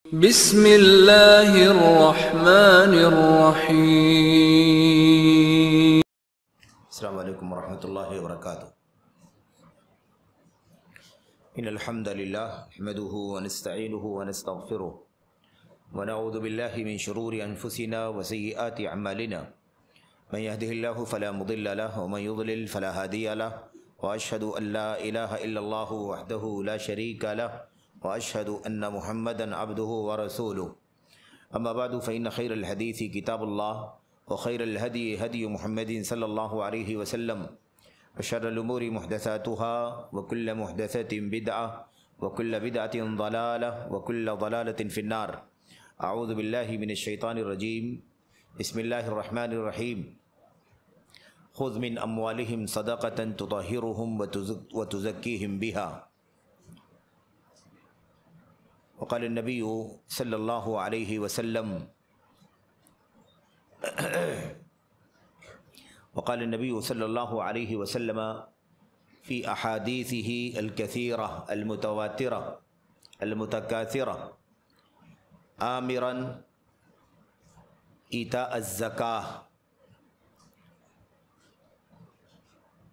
بسم اللہ الرحمن الرحیم۔ السلام علیکم ورحمۃ اللہ وبرکاتہ۔ ان الحمد للہ نحمده ونستعینه ونستغفره ونعوذ باللہ من شرور انفسنا وسیئات اعمالنا من يهده الله فلا مضل له ومن يضلل فلا هادي له واشهد ان لا اله الا الله وحده لا شريك له واشهد ان محمدا عبده ورسوله اما بعد فان خير الحديث كتاب الله وخير الهدي هدي محمد صلى الله عليه وسلم وشر الامور محدثاتها وكل محدثة بدعة وكل بدعة ضلالة وكل ضلالة في النار۔ اعوذ باللہ من الشیطان الرجیم۔ بسم اللہ الرحمن الرحیم۔ خذ من اموالهم صدقة تطهرهم وتزكيهم بها، وقال النبی صلی اللہ علیہ وسلم وقال النبی صلی اللہ علیہ وسلم فی احادیثہ الکثیرہ المتواترہ المتکاثرہ آمرا ایتاء الزکاة۔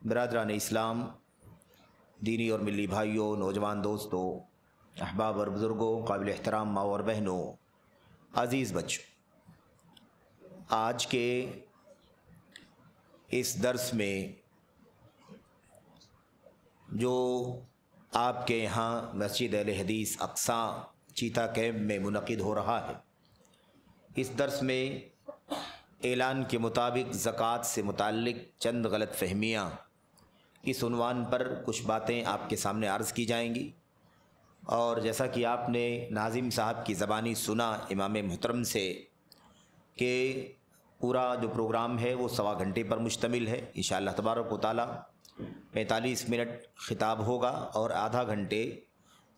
برادران اسلام، دینی اور ملی بھائیوں، نوجوان دوستوں، احباب اور بزرگوں، قابل احترام ماں اور بہنوں، عزیز بچوں، آج کے اس درس میں جو آپ کے یہاں مسجد اہل حدیث اقصی چیتا کیمپ میں منعقد ہو رہا ہے، اس درس میں اعلان کے مطابق زکوٰۃ سے متعلق چند غلط فہمیاں اس عنوان پر کچھ باتیں آپ کے سامنے عرض کی جائیں گی، اور جیسا کہ آپ نے ناظم صاحب کی زبانی سنا امام محترم سے کہ پورا جو پروگرام ہے وہ 1.25 گھنٹے پر مشتمل ہے۔ انشاءاللہ تبارک و تعالی 45 منٹ خطاب ہوگا اور آدھا گھنٹے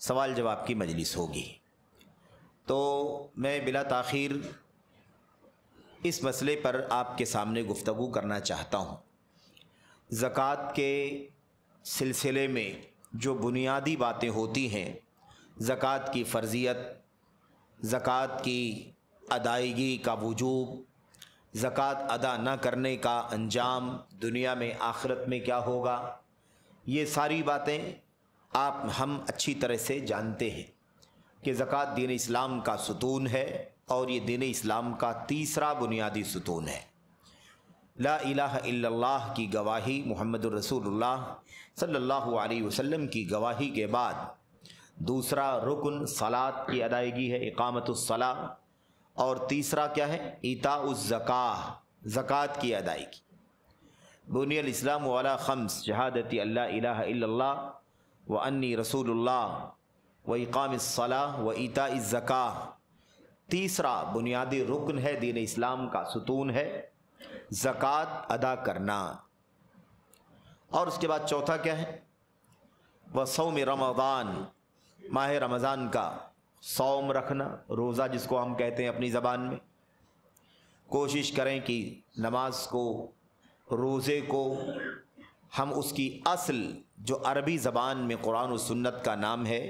سوال جواب کی مجلس ہوگی۔ تو میں بلا تاخیر اس مسئلے پر آپ کے سامنے گفتگو کرنا چاہتا ہوں۔ زکوٰۃ کے سلسلے میں جو بنیادی باتیں ہوتی ہیں، زکوٰۃ کی فرضیت، زکوٰۃ کی ادائیگی کا وجوب، زکوٰۃ ادا نہ کرنے کا انجام دنیا میں آخرت میں کیا ہوگا، یہ ساری باتیں ہم اچھی طرح سے جانتے ہیں کہ زکوٰۃ دین اسلام کا ستون ہے، اور یہ دین اسلام کا تیسرا بنیادی ستون ہے۔ لا الہ الا اللہ کی گواہی، محمد الرسول اللہ صلی اللہ علیہ وسلم کی گواہی کے بعد دوسرا رکن صلاۃ کی ادائیگی ہے، اقامت الصلاۃ، اور تیسرا کیا ہے؟ ایتاء الزکاۃ، زکوٰۃ کی ادائیگی۔ بنی الاسلام علی خمس، شہادت اللہ الہ الا اللہ وانی رسول اللہ واقام الصلاۃ وایتاء الزکاۃ، تیسرا بنیادی رکن ہے، دین اسلام کا ستون ہے، زکوٰۃ ادا کرنا۔ اور اس کے بعد چوتھا کیا ہے؟ وصوم رمضان، ماہ رمضان کا صوم رکھنا، روزہ جس کو ہم کہتے ہیں اپنی زبان میں۔ کوشش کریں کہ نماز کو، روزے کو ہم اس کی اصل جو عربی زبان میں قرآن و سنت کا نام ہے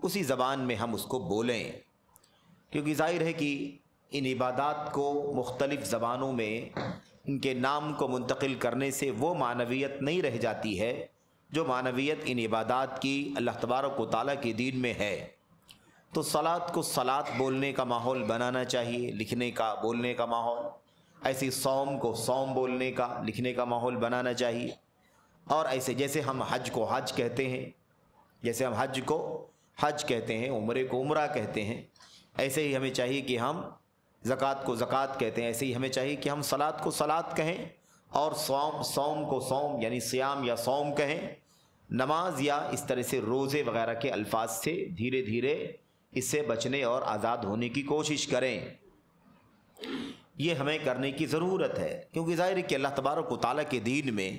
اسی زبان میں ہم اس کو بولیں، کیونکہ ظاہر ہے کہ ان عبادات کو مختلف زبانوں میں ان کے نام کو منتقل کرنے سے وہ معنویت نہیں رہ جاتی ہے جو معنویت ان عبادات کی اللہ تبارک و تعالیٰ کے دین میں ہے۔ تو صلاۃ کو صلاۃ بولنے کا ماحول بنانا چاہیے، لکھنے کا، بولنے کا ماحول۔ ایسے صوم کو صوم بولنے کا، لکھنے کا ماحول بنانا چاہیے۔ اور ایسے جیسے ہم حج کو حج کہتے ہیں، جیسے ہم حج کو حج کہتے ہیں، عمرے کو عمرہ کہتے ہیں، ایسے ہی ہمیں چاہیے کہ ہم زکوٰۃ کو زکوٰۃ کہتے ہیں، ایسے ہی ہمیں چاہیے کہ ہم صلاۃ کو صلاۃ کہیں، اور صوم کو صوم یعنی صیام یا صوم کہیں، نماز یا اس طرح سے روزے وغیرہ کے الفاظ سے دھیرے دھیرے اس سے بچنے اور آزاد ہونے کی کوشش کریں۔ یہ ہمیں کرنے کی ضرورت ہے، کیونکہ ظاہر ہے کہ اللہ تبارک و تعالیٰ کے دین میں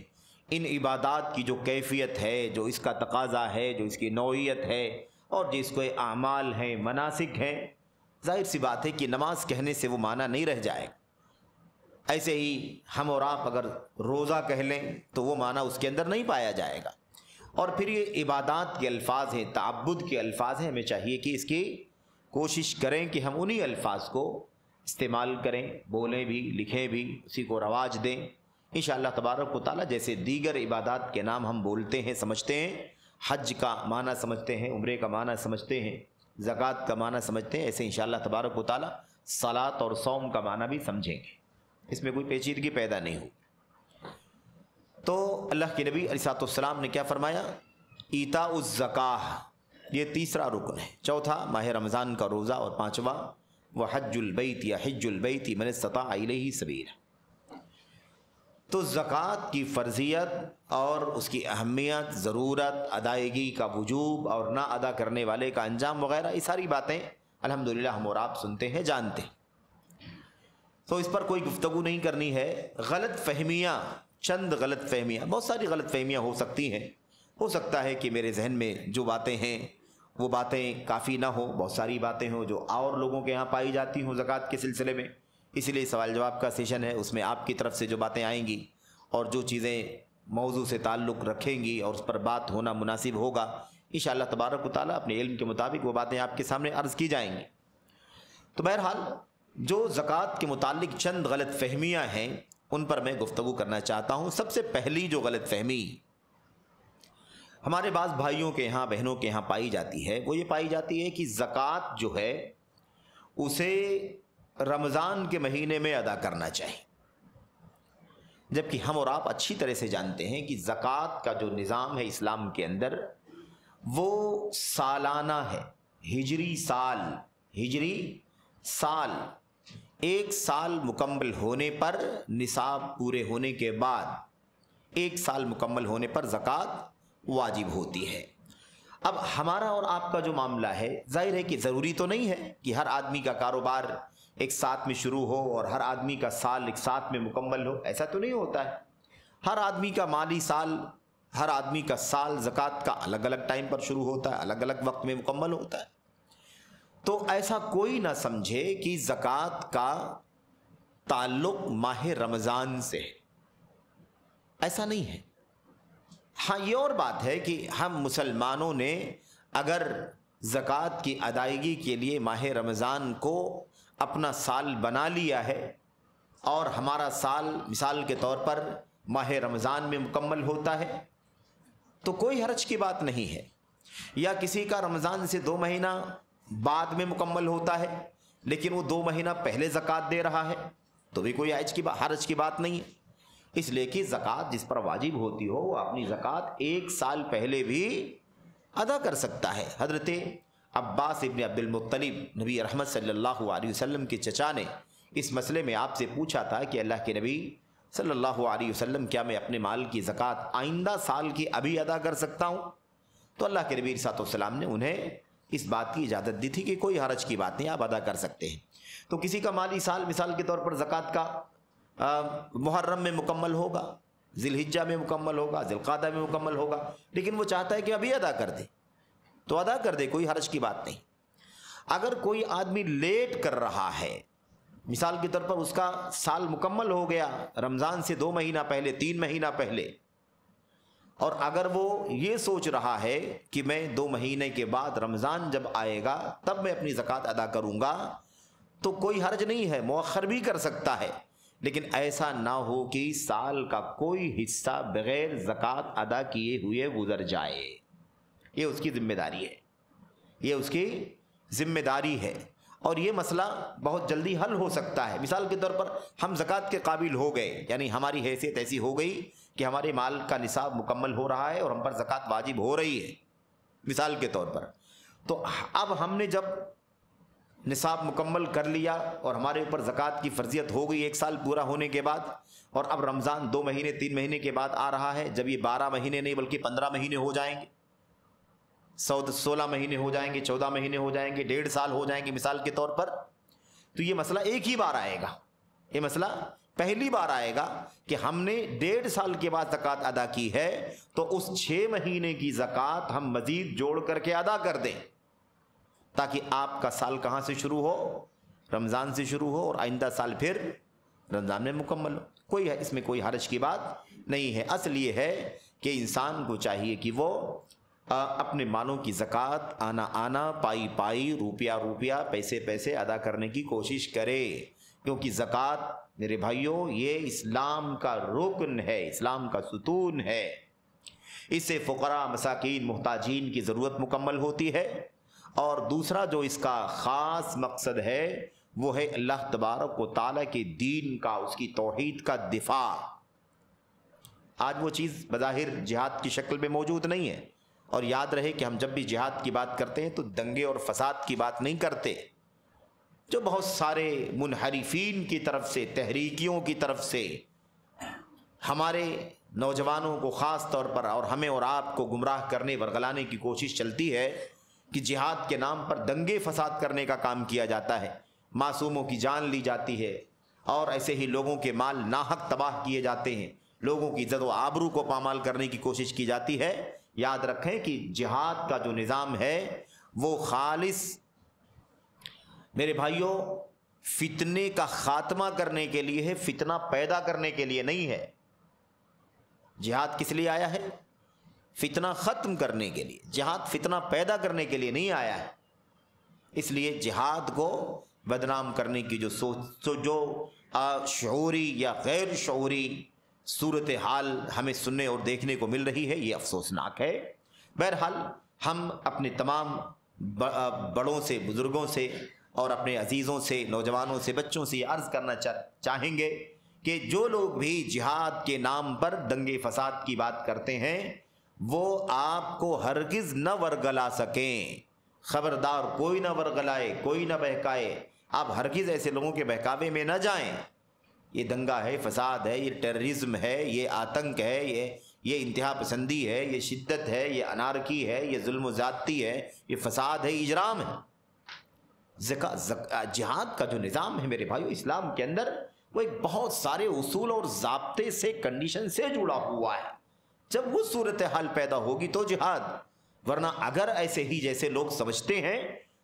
ان عبادات کی جو کیفیت ہے، جو اس کا تقاضا ہے، جو اس کی نوعیت ہے، اور جس کو اعمال ہیں، مناسک ہیں، ظاہر سی بات ہے کہ نماز کہنے سے وہ معنی نہیں رہ جائے۔ ایسے ہی ہم اور آپ اگر روزہ کہہ لیں تو وہ معنی اس کے اندر نہیں پایا جائے گا۔ اور پھر یہ عبادات کے الفاظ ہیں، تعبد کے الفاظ ہیں، ہمیں چاہیے کہ اس کی کوشش کریں کہ ہم انہی الفاظ کو استعمال کریں، بولیں بھی، لکھیں بھی، اسی کو رواج دیں انشاءاللہ تبارک و تعالیٰ۔ جیسے دیگر عبادات کے نام ہم بولتے ہیں، سمجھتے ہیں، حج کا معنی سمجھتے ہیں، عمرے کا معنی سمجھتے ہیں، زکوٰۃ کا معنی سمجھتے ہیں، ایسے انشاءاللہ تبارک و تعالیٰ صلاۃ اور صوم کا معنی بھی سمجھیں گے، اس میں کوئی پیچیدگی پیدا نہیں ہو۔ تو اللہ کے نبی علیہ السلام نے کیا فرمایا؟ ایتاء الزکاہ، یہ تیسرا رکن ہے۔ چوتھا ماہ رمضان کا روزہ، اور پانچواں وحج البیت یا حج البیت من استطاع الیہ سبیلا۔ تو زکوٰۃ کی فرضیت اور اس کی اہمیت، ضرورت، ادائیگی کا وجوب اور نہ ادا کرنے والے کا انجام وغیرہ، یہ ساری باتیں الحمدللہ ہم اور آپ سنتے ہیں، جانتے ہیں، تو اس پر کوئی گفتگو نہیں کرنی ہے۔ غلط فہمیاں، چند غلط فہمیاں، بہت ساری غلط فہمیاں ہو سکتی ہیں، ہو سکتا ہے کہ میرے ذہن میں جو باتیں ہیں وہ باتیں کافی نہ ہوں، بہت ساری باتیں ہوں جو اور لوگوں کے یہاں پائی جاتی ہوں زکوٰۃ کے سلسلے میں، اس لیے سوال جواب کا سیشن ہے، اس میں آپ کی طرف سے جو باتیں آئیں گی اور جو چیزیں موضوع سے تعلق رکھیں گی اور اس پر بات ہونا مناسب ہوگا، انشاءاللہ تبارک و تعالیٰ اپنے علم کے مطابق وہ باتیں آپ کے سامنے عرض کی جائیں گی۔ تو بہرحال جو زکوٰۃ کے متعلق چند غلط فہمیاں ہیں ان پر میں گفتگو کرنا چاہتا ہوں۔ سب سے پہلی جو غلط فہمی ہمارے بعض بھائیوں کے یہاں، بہنوں کے یہاں پائی جاتی ہے، وہ یہ پائی جاتی ہے کہ زکوٰۃ جو ہے اسے رمضان کے مہینے میں ادا کرنا چاہیے، جبکہ ہم اور آپ اچھی طرح سے جانتے ہیں کہ زکوٰۃ کا جو نظام ہے اسلام کے اندر وہ سالانہ ہے، ہجری سال، ایک سال مکمل ہونے پر، نصاب پورے ہونے کے بعد ایک سال مکمل ہونے پر زکوٰۃ واجب ہوتی ہے۔ اب ہمارا اور آپ کا جو معاملہ ہے، ظاہر ہے کہ ضروری تو نہیں ہے کہ ہر آدمی کا کاروبار ایک ساتھ میں شروع ہو اور ہر آدمی کا سال ایک ساتھ میں مکمل ہو، ایسا تو نہیں ہوتا ہے۔ ہر آدمی کا مالی سال، ہر آدمی کا سال زکوٰۃ کا الگ الگ ٹائم پر شروع ہوتا ہے، الگ الگ وقت میں مکمل ہوتا ہے۔ تو ایسا کوئی نہ سمجھے کہ زکوٰۃ کا تعلق ماہ رمضان سے ہے، ایسا نہیں ہے۔ ہاں یہ اور بات ہے کہ ہم مسلمانوں نے اگر زکوٰۃ کی ادائیگی کے لیے ماہ رمضان کو اپنا سال بنا لیا ہے اور ہمارا سال مثال کے طور پر ماہ رمضان میں مکمل ہوتا ہے تو کوئی حرج کی بات نہیں ہے، یا کسی کا رمضان سے 2 مہینہ بعد میں مکمل ہوتا ہے لیکن وہ 2 مہینہ پہلے زکوٰۃ دے رہا ہے تو بھی کوئی حرج کی بات نہیں ہے، اس لیے کہ زکوٰۃ جس پر واجب ہوتی ہو وہ اپنی زکوٰۃ 1 سال پہلے بھی ادا کر سکتا ہے۔ حضرت عباس ابن عبد المطلب، نبی رحمت صلی اللہ علیہ وسلم کے چچا نے اس مسئلے میں آپ سے پوچھا تھا کہ اللہ کے نبی صلی اللہ علیہ وسلم کیا میں اپنے مال کی زکوٰۃ آئندہ سال کی ابھی ادا کر سکتا ہوں؟ تو اللہ کے نبی صلی اللہ علیہ وسلم نے انہیں اس بات کی اجازت دی تھی کہ کوئی حرج کی بات نہیں، آپ ادا کر سکتے ہیں۔ تو کسی کا مالی سال مثال کے طور پر زکوٰۃ کا محرم میں مکمل ہوگا، ذی الحجہ میں مکمل ہوگا، ذی القعدہ میں مکمل ہوگا، لیکن وہ چاہتا ہے کہ ابھی ادا کر دے تو ادا کر دے، کوئی حرج کی بات نہیں۔ اگر کوئی آدمی لیٹ کر رہا ہے، مثال کے طور پر اس کا سال مکمل ہو گیا رمضان سے 2 مہینہ پہلے، 3 مہینہ پہلے، اور اگر وہ یہ سوچ رہا ہے کہ میں 2 مہینے کے بعد رمضان جب آئے گا تب میں اپنی زکوٰۃ ادا کروں گا تو کوئی حرج نہیں ہے، مؤخر بھی کر سکتا ہے، لیکن ایسا نہ ہو کہ سال کا کوئی حصہ بغیر زکوٰۃ ادا کیے ہوئے گزر جائے، یہ اس کی ذمہ داری ہے، یہ اس کی ذمہ داری ہے، اور یہ مسئلہ بہت جلدی حل ہو سکتا ہے۔ مثال کے طور پر ہم زکوٰۃ کے قابل ہو گئے، یعنی ہماری حیثیت ایسی ہو گئی کہ ہمارے مال کا نصاب مکمل ہو رہا ہے اور ہم پر زکوٰۃ واجب ہو رہی ہے مثال کے طور پر، تو اب ہم نے جب نصاب مکمل کر لیا اور ہمارے اوپر زکوٰۃ کی فرضیت ہو گئی 1 سال پورا ہونے کے بعد، اور اب رمضان 2 مہینے 3 مہینے کے بعد آ رہا ہے، جب یہ 12 مہینے نہیں بلکہ 15 مہینے ہو جائیں گے، 16 مہینے ہو جائیں گے، 14 مہینے ہو جائیں گے، 1.5 سال ہو جائیں گے مثال کے طور پر، تو یہ مسئلہ ایک ہی بار آئے گا، یہ مسئلہ پہلی بار آئے گا کہ ہم نے 1.5 سال کے بعد زکوٰۃ ادا کی ہے تو اس 6 مہینے کی زکوٰۃ ہم مزید جوڑ کر کے ادا کر دیں، تاکہ آپ کا سال کہاں سے شروع ہو؟ رمضان سے شروع ہو اور آئندہ سال پھر رمضان میں مکمل ہو۔ اس میں کوئی حرج کی بات نہیں ہے۔ اصل یہ ہے کہ انسان کو چاہیے کہ وہ اپنے مالوں کی زکوٰۃ آنا آنا، پائی پائی، روپیہ روپیہ، پیسے پیسے ادا کرنے کی کوشش کرے، کیونکہ زکوٰۃ میرے بھائیوں یہ اسلام کا رکن ہے، اسلام کا ستون ہے۔ اس سے فقراء، مساکین، محتاجین کی ضرورت مکمل ہوتی ہے، اور دوسرا جو اس کا خاص مقصد ہے وہ ہے اللہ تبارک و تعالیٰ کے دین کا، اس کی توحید کا دفاع۔ آج وہ چیز بظاہر جہاد کی شکل میں موجود نہیں ہے، اور یاد رہے کہ ہم جب بھی جہاد کی بات کرتے ہیں تو دنگے اور فساد کی بات نہیں کرتے، جو بہت سارے منحرفین کی طرف سے، تحریکیوں کی طرف سے ہمارے نوجوانوں کو خاص طور پر اور ہمیں اور آپ کو گمراہ کرنے ورگلانے کی کوشش چلتی ہے کہ جہاد کے نام پر دنگے فساد کرنے کا کام کیا جاتا ہے، معصوموں کی جان لی جاتی ہے، اور ایسے ہی لوگوں کے مال ناحق تباہ کیے جاتے ہیں، لوگوں کی عزت و آبرو کو پامال کرنے کی کوشش کی جاتی ہے۔ یاد رکھیں کہ جہاد کا جو نظام ہے وہ خالص میرے بھائیوں فتنے کا خاتمہ کرنے کے لیے ہے، فتنہ پیدا کرنے کے لیے نہیں ہے۔ جہاد کس لیے آیا ہے؟ فتنہ ختم کرنے کے لیے۔ جہاد فتنہ پیدا کرنے کے لیے نہیں آیا ہے۔ اس لیے جہاد کو بدنام کرنے کی جو شعوری یا غیر شعوری صورتحال ہمیں سننے اور دیکھنے کو مل رہی ہے، یہ افسوسناک ہے۔ بہرحال ہم اپنے تمام بڑوں سے، بزرگوں سے اور اپنے عزیزوں سے، نوجوانوں سے، بچوں سے یہ عرض کرنا چاہیں گے کہ جو لوگ بھی جہاد کے نام پر دنگے فساد کی بات کرتے ہیں وہ آپ کو ہرگز نہ ورگلا سکیں۔ خبردار، کوئی نہ ورگلائے، کوئی نہ بہکائے۔ آپ ہرگز ایسے لوگوں کے بہکاوے میں نہ جائیں۔ یہ دنگا ہے، فساد ہے، یہ ٹیررزم ہے، یہ آتنک ہے، یہ انتہا پسندی ہے، یہ شدت ہے، یہ انارکی ہے، یہ ظلم و زیادتی ہے، یہ فساد ہے، اجرام ہے۔ جہاد کا جو نظام ہے میرے بھائیو اسلام کے اندر، وہ ایک بہت سارے اصول اور ضابطے سے، کنڈیشن سے جڑا ہوا ہے۔ جب وہ صورتحال پیدا ہوگی تو جہاد، ورنہ اگر ایسے ہی جیسے لوگ سمجھتے ہیں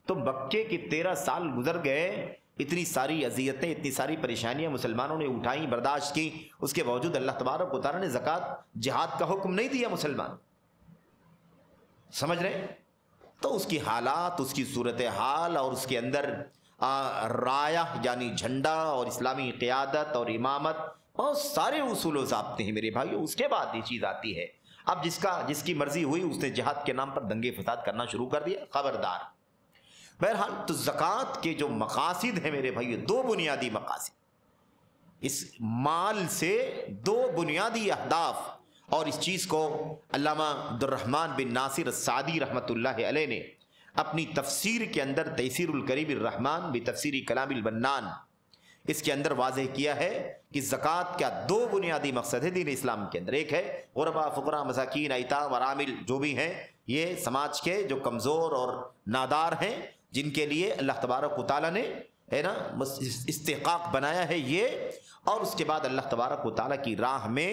تو مکے کے 13 سال گزر گئے، اتنی ساری اذیتیں، اتنی ساری پریشانیاں مسلمانوں نے اٹھائیں، برداشت کی، اس کے باوجود اللہ تبارک و تعالیٰ نے زکوٰۃ، جہاد کا حکم نہیں دیا مسلمان۔ سمجھ رہے ہیں؟ تو اس کی حالات، اس کی صورتحال اور اس کے اندر رایہ یعنی جھنڈا اور اسلامی قیادت اور امامت، بہت سارے اصول و ضابطے ہیں میرے بھائیو۔ اس کے بعد یہ چیز آتی ہے۔ اب جس کی مرضی ہوئی اس نے جہاد کے نام پر دنگے فساد کرنا شروع کر دیا، خبردار۔ بہرحال تو زکوٰۃ کے جو مقاصد ہیں میرے بھائیو، 2 بنیادی مقاصد، اس مال سے 2 بنیادی اہداف، اور اس چیز کو علامہ عبدالرحمن بن ناصر السعدی رحمۃ اللہ علیہ نے اپنی تفسیر کے اندر تیسیر الکریم الرحمن بتفسیر کلام البنان، اس کے اندر واضح کیا ہے کہ زکوٰۃ کا 2 بنیادی مقصد ہے دین اسلام کے اندر۔ ایک ہے غربا، فقراء، مساکین، ایتام اور عامل جو بھی ہیں، یہ سماج کے جو کمزور اور نادار ہیں، جن کے لیے اللہ تبارک و تعالیٰ نے استحقاق بنایا ہے یہ، اور اس کے بعد اللہ تبارک و تعالیٰ کی راہ میں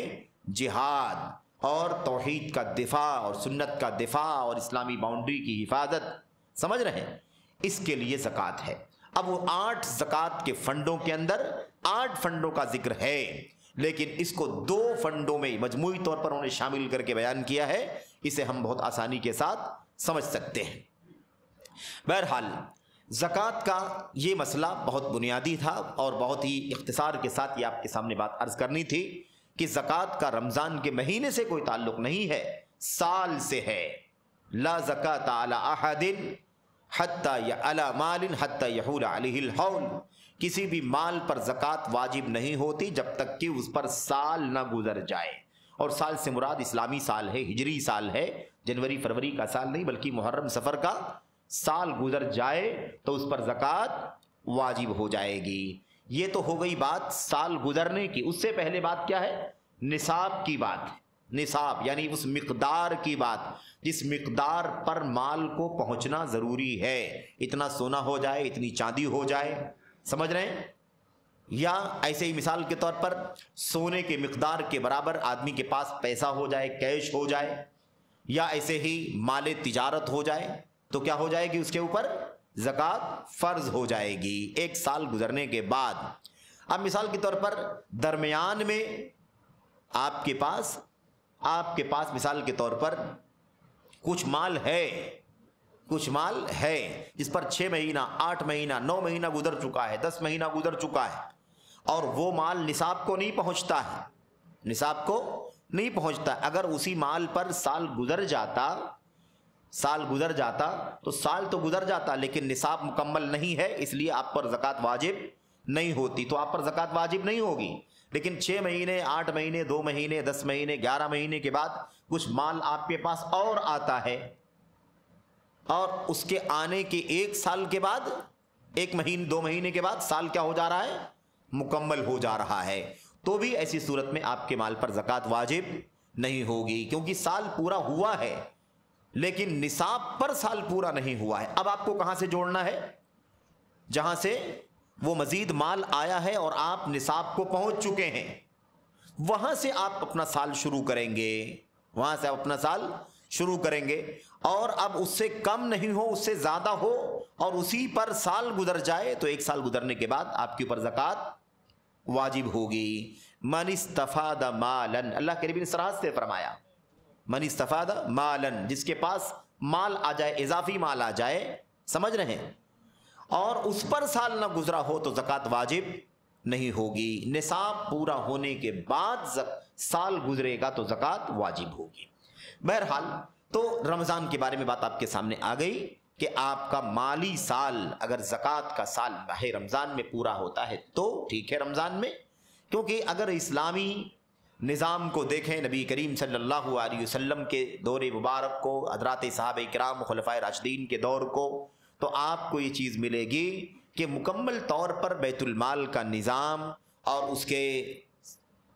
جہاد اور توحید کا دفاع اور سنت کا دفاع اور اسلامی باؤنڈری کی حفاظت، سمجھ رہے ہیں؟ اس کے لیے زکوٰۃ ہے۔ اب وہ 8 زکوٰۃ کے فنڈوں کے اندر 8 فنڈوں کا ذکر ہے، لیکن اس کو 2 فنڈوں میں مجموعی طور پر انہوں نے شامل کر کے بیان کیا ہے، اسے ہم بہت آسانی کے ساتھ سمجھ سکتے ہیں۔ بہرحال زکوٰۃ کا یہ مسئلہ بہت بنیادی تھا، اور بہت ہی اختصار کے ساتھ یہ آپ کے سامنے بات عرض کرنی تھی کہ زکوٰۃ کا رمضان کے مہینے سے کوئی تعلق نہیں ہے، سال سے ہے۔ لا زکوٰۃ علی احد حتی علی مال حتی یحول علیہ الحول، کسی بھی مال پر زکوٰۃ واجب نہیں ہوتی جب تک کہ اس پر سال نہ گزر جائے، اور سال سے مراد اسلامی سال ہے، ہجری سال ہے، جنوری فروری کا سال نہیں، بلکہ محرم صفر کا سال گزر جائے تو اس پر زکوٰۃ واجب ہو جائے گی۔ یہ تو ہو گئی بات سال گزرنے کی۔ اس سے پہلے بات کیا ہے؟ نصاب کی بات۔ نصاب یعنی اس مقدار کی بات جس مقدار پر مال کو پہنچنا ضروری ہے، اتنا سونا ہو جائے، اتنی چاندی ہو جائے، سمجھ رہے ہیں؟ یا ایسے ہی مثال کے طور پر سونے کے مقدار کے برابر آدمی کے پاس پیسہ ہو جائے، کیش ہو جائے، یا ایسے ہی مال تجارت ہو جائے، تو کیا ہو جائے گی؟ اس کے اوپر زکوٰۃ فرض ہو جائے گی 1 سال گزرنے کے بعد۔ اب مثال کے طور پر درمیان میں آپ کے پاس مثال کے طور پر کچھ مال ہے جس پر 6 مہینہ 8 مہینہ 9 مہینہ گزر چکا ہے، 10 مہینہ گزر چکا ہے، اور وہ مال نصاب کو نہیں پہنچتا ہے، اگر اسی مال پر سال گزر جاتا تو سال تو گزر جاتا لیکن نصاب مکمل نہیں ہے، اس لیے آپ پر زکوٰۃ واجب نہیں ہوتی، تو آپ پر زکوٰۃ واجب نہیں ہوگی۔ لیکن 6 مہینے 8 مہینے 2 مہینے 10 مہینے 11 مہینے کے بعد کچھ مال آپ کے پاس اور آتا ہے، اور اس کے آنے کے 1 سال کے بعد 1 مہینے 2 مہینے کے بعد سال کیا ہو جا رہا ہے؟ مکمل ہو جا رہا ہے، تو بھی ایسی صورت میں آپ کے مال پر زکوٰۃ واجب نہیں ہوگی، کیونکہ سال پورا ہوا ہے لیکن نصاب پر سال پورا نہیں ہوا ہے۔ اب آپ کو کہاں سے جوڑنا ہے؟ جہاں سے وہ مزید مال آیا ہے اور آپ نصاب کو پہنچ چکے ہیں، وہاں سے آپ اپنا سال شروع کریں گے، اور اب اس سے کم نہیں ہو، اس سے زیادہ ہو اور اسی پر سال گزر جائے تو 1 سال گزرنے کے بعد آپ کے اوپر زکوٰۃ واجب ہوگی۔ من استفاد مالا، اللہ کے نبی نے صراحت سے فرمایا من استفاد مالا، جس کے پاس مال آ جائے، اضافی مال آ جائے، سمجھ رہے ہیں، اور اس پر سال نہ گزرا ہو تو زکوٰۃ واجب نہیں ہوگی، نصاب پورا ہونے کے بعد سال گزرے گا تو زکوٰۃ واجب ہوگی۔ بہرحال تو رمضان کے بارے میں بات آپ کے سامنے آ گئی کہ آپ کا مالی سال اگر زکوٰۃ کا سال ماہ رمضان میں پورا ہوتا ہے تو ٹھیک ہے رمضان میں، کیونکہ اگر اسلامی نظام کو دیکھیں، نبی کریم صلی اللہ علیہ وسلم کے دور مبارک کو، حضرات صحابہ کرام خلفائے راشدین کے دور کو، تو آپ کو یہ چیز ملے گی کہ مکمل طور پر بیت المال کا نظام اور اس کے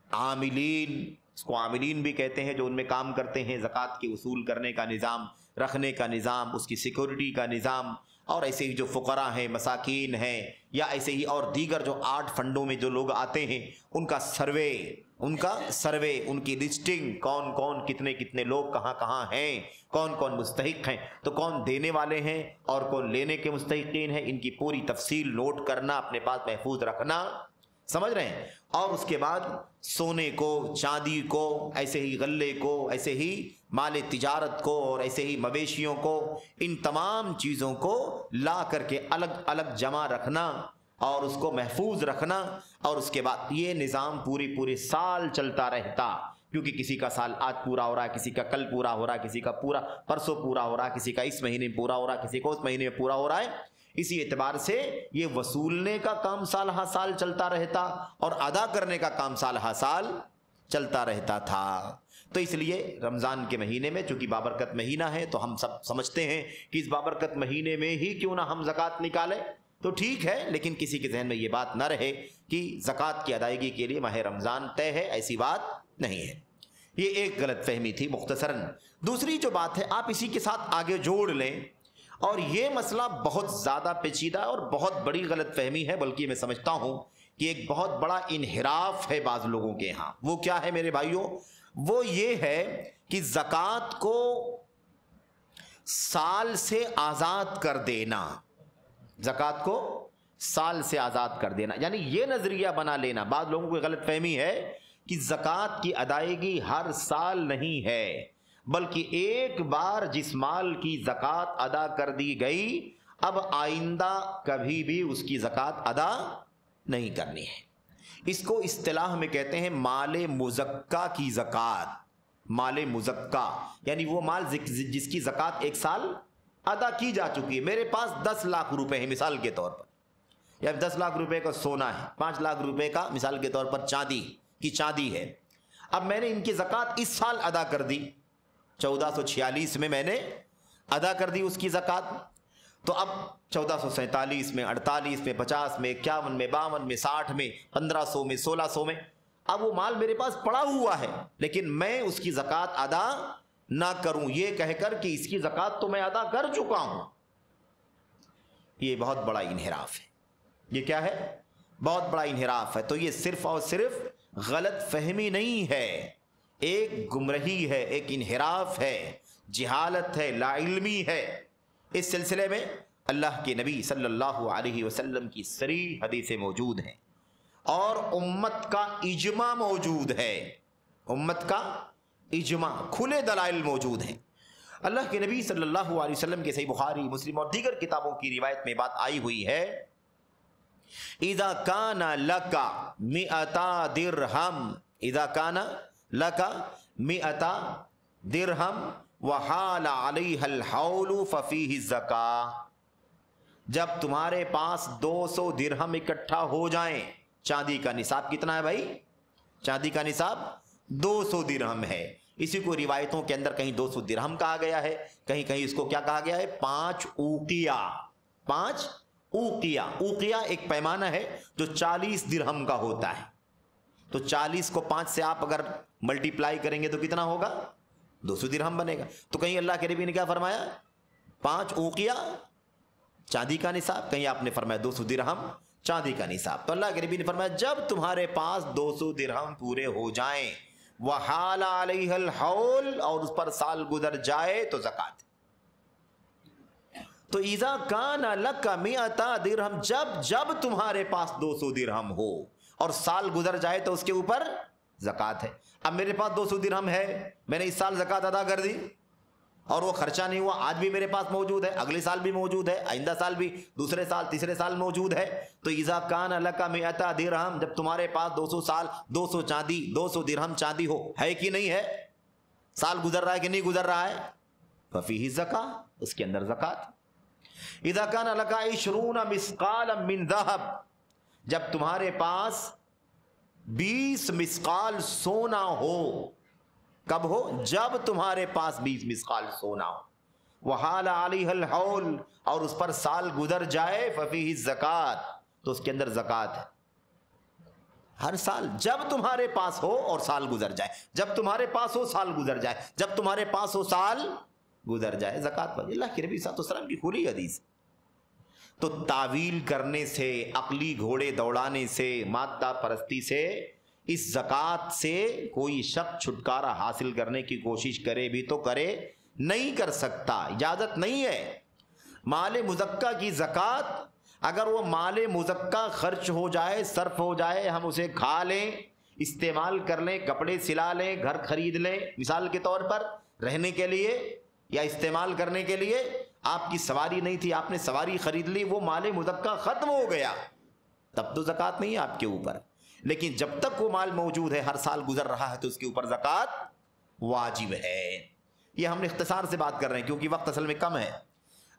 عاملین، اس کو عاملین بھی کہتے ہیں جو ان میں کام کرتے ہیں، زکوٰۃ کے وصول کرنے کا نظام، رکھنے کا نظام، اس کی سیکورٹی کا نظام، اور ایسے ہی جو فقراء ہیں، مساکین ہیں، یا ایسے ہی اور دیگر جو 8 فنڈوں میں جو لوگ آتے ہیں، ان کا سروے، ان کی لسٹنگ، کون کتنے لوگ کہاں ہیں، کون مستحق ہیں، تو کون دینے والے ہیں اور کون لینے کے مستحقین ہیں، ان کی پوری تفصیل نوٹ کرنا، اپنے پاس محفوظ رکھنا، سمجھ رہے ہیں، اور اس کے بعد سونے کو، چاندی کو، ایسے ہی غلے کو، ایسے ہی مال تجارت کو، اور ایسے ہی مویشیوں کو، ان تمام چیزوں کو لا کر کے الگ الگ جمع رکھنا اور اس کو محفوظ رکھنا، اور اس کے بعد یہ نظام پورے سال چلتا رہتا، کیونکہ کسی کا سال آج پورا ہو رہا ہے، کسی کا کل پورا ہو رہا ہے، کسی کا پورا پرسوں پورا ہو رہا ہے، کسی کا اس مہینے میں پورا ہو رہا ہے، کسی کو اس مہینے میں پورا ہو رہا ہے، اسی اعتبار سے یہ وصولنے کا کام سال ہر سال چلتا رہتا اور ادا کرنے کا کام سال ہر سال چلتا رہتا تھا۔ تو اس لیے رمضان کے مہینے میں چونکہ بابرکت مہینہ ہے تو ہم سب سمجھتے ہیں کہ اس بابرکت مہینے میں ہی کیوں نہ ہم زکوٰۃ نکالیں، تو ٹھیک ہے، لیکن کسی کے ذہن میں یہ بات نہ رہے کہ زکوٰۃ کی ادائیگی کے لیے ماہ رمضان طے ہے، ایسی بات نہیں ہے۔ یہ ایک غلط فہمی تھی مختصراً۔ دوسری جو بات ہے آپ اسی کے ساتھ آگے جوڑ لیں، اور یہ مسئلہ بہت زیادہ پیچیدہ اور بہت بڑی غلط فہمی ہے، بلکہ میں سمجھتا ہوں کہ ایک بہت بڑا انحراف ہے بعض لوگوں کے ہاں۔ وہ کیا ہے میرے بھائیوں؟ وہ یہ ہے کہ زکوٰۃ کو سال سے آزاد کر دینا، زکوٰۃ کو سال سے آزاد کر دینا، یعنی یہ نظریہ بنا لینا، بعض لوگوں کو غلط فہمی ہے کہ زکوٰۃ کی ادائیگی ہر سال نہیں ہے، بلکہ ایک بار جس مال کی زکوٰۃ ادا کر دی گئی، اب آئندہ کبھی بھی اس کی زکوٰۃ ادا نہیں کرنی ہے۔ اس کو اصطلاح میں کہتے ہیں مال مزکا کی زکوٰۃ۔ مال مزکا یعنی وہ مال جس کی زکوٰۃ 1 سال ادا کی جا چکی ہے۔ میرے پاس 10 لاکھ روپے ہیں مثال کے طور پر، یا 10 لاکھ روپے کا سونا ہے، 5 لاکھ روپے کا مثال کے طور پر چاندی ہے، اب میں نے ان کی زکوٰۃ اس سال ادا کر دی، 1446 میں میں نے ادا کر دی اس کی زکوٰۃ، تو اب 1447 میں، 48 میں، 50 میں، 51 میں، 52 میں، 60 میں، 1500 میں، 1600 میں، اب وہ مال میرے پاس پڑا ہوا ہے، لیکن میں اس کی زکوٰۃ ادا نہ کروں یہ کہہ کر کہ اس کی زکوٰۃ تو میں ادا کر چکا ہوں، یہ بہت بڑا انحراف ہے۔ یہ کیا ہے؟ بہت بڑا انحراف ہے۔ تو یہ صرف اور صرف غلط فہمی نہیں ہے، ایک گمراہی ہے، ایک انحراف ہے، جہالت ہے، لا علمی ہے۔ اس سلسلے میں اللہ کے نبی صلی اللہ علیہ وسلم کی صریح حدیثیں موجود ہیں اور امت کا اجماع موجود ہے، امت کا اجماع، کھلے دلائل موجود ہیں۔ اللہ کے نبی صلی اللہ علیہ وسلم کے صحیح بخاری مسلم اور دیگر کتابوں کی روایت میں بات آئی ہوئی ہے، اذا کان لک 100 درہم، اذا کان لک 100 درہم وحال علیہ الحول ففیہ الزکاۃ، جب تمہارے پاس 200 درہم اکٹھا ہو جائیں، چاندی کا نصاب کتنا ہے بھائی؟ چاندی کا نصاب 200 درہم ہے۔ اسی کو روایتوں کے اندر کہیں 200 درہم کہا گیا ہے، کہیں کہیں اس کو کیا کہا گیا ہے؟ 5 اوقیہ، 5 اوقیہ۔ اوقیہ ایک پیمانہ ہے جو 40 درہم کا ہوتا ہے، تو 40 کو 5 سے آپ اگر ملٹیپلائی کریں گے تو کتنا ہوگا؟ 200 درہم بنے گا۔ تو کہیں اللہ کے نبی نے کیا فرمایا؟ 5 اوقیہ چاندی کا نصاب، کہیں آپ نے فرمایا 200 درہم چاندی کا نصاب۔ تو اللہ کے نبی نے فرمایا جب تمہارے پاس 200 درہم پورے ہو جائیں، وحال علیہ الحول، اور اس پر سال گزر جائے تو زکات۔ تو اذا کان لک 100 درہم، جب تمہارے پاس 200 درہم ہو اور سال گزر جائے تو اس کے اوپر زکات ہے۔ اب میرے پاس 200 درہم ہے، میں نے اس سال زکات ادا کر دی اور وہ خرچہ نہیں ہوا، آج بھی میرے پاس موجود ہے، اگلے سال بھی موجود ہے، آئندہ سال بھی، دوسرے سال، تیسرے سال موجود ہے۔ تو اذا کان لک 100 درہم، جب تمہارے پاس 200 سال 200 چاندی 200 درہم چاندی ہو، ہے کہ نہیں ہے؟ سال گزر رہا ہے کہ نہیں گزر رہا ہے؟ ففیہ الزکاۃ، اس کے اندر زکات۔ اذا کان لک 20 مثقالا من ذهب، جب تمہارے پاس 20 مثقال سونا ہو، کب ہو؟ جب تمہارے پاس 20 مثقال سونا ہو، وحال علیہ الحول، اور اس پر سال گزر جائے، ففیہ الزکاۃ، تو اس کے اندر زکات ہے۔ ہر سال جب تمہارے پاس ہو اور سال گزر جائے، جب تمہارے پاس ہو سال گزر جائے، جب تمہارے پاس ہو سال گزر جائے، زکات پر۔ اللہ کے نبی صلی اللہ علیہ وسلم کی کھلی حدیث۔ تو تعویل کرنے سے، عقلی گھوڑے دوڑانے سے، مادہ پرستی سے، اس زکوٰۃ سے کوئی شخص چھٹکارا حاصل کرنے کی کوشش کرے بھی تو کرے، نہیں کر سکتا، اجازت نہیں ہے۔ مال مزکہ کی زکوٰۃ، اگر وہ مال مزکہ خرچ ہو جائے، صرف ہو جائے، ہم اسے کھا لیں، استعمال کر لیں، کپڑے سلا لیں، گھر خرید لیں، مثال کے طور پر رہنے کے لیے یا استعمال کرنے کے لیے، آپ کی سواری نہیں تھی، آپ نے سواری خرید لی، وہ مال مزکہ ختم ہو گیا، تب تو زکوٰۃ نہیں ہے آپ کے اوپر۔ لیکن جب تک وہ مال موجود ہے، ہر سال گزر رہا ہے، تو اس کے اوپر زکوٰۃ واجب ہے۔ یہ ہم نے اختصار سے بات کر رہے ہیں کیونکہ وقت اصل میں کم ہے۔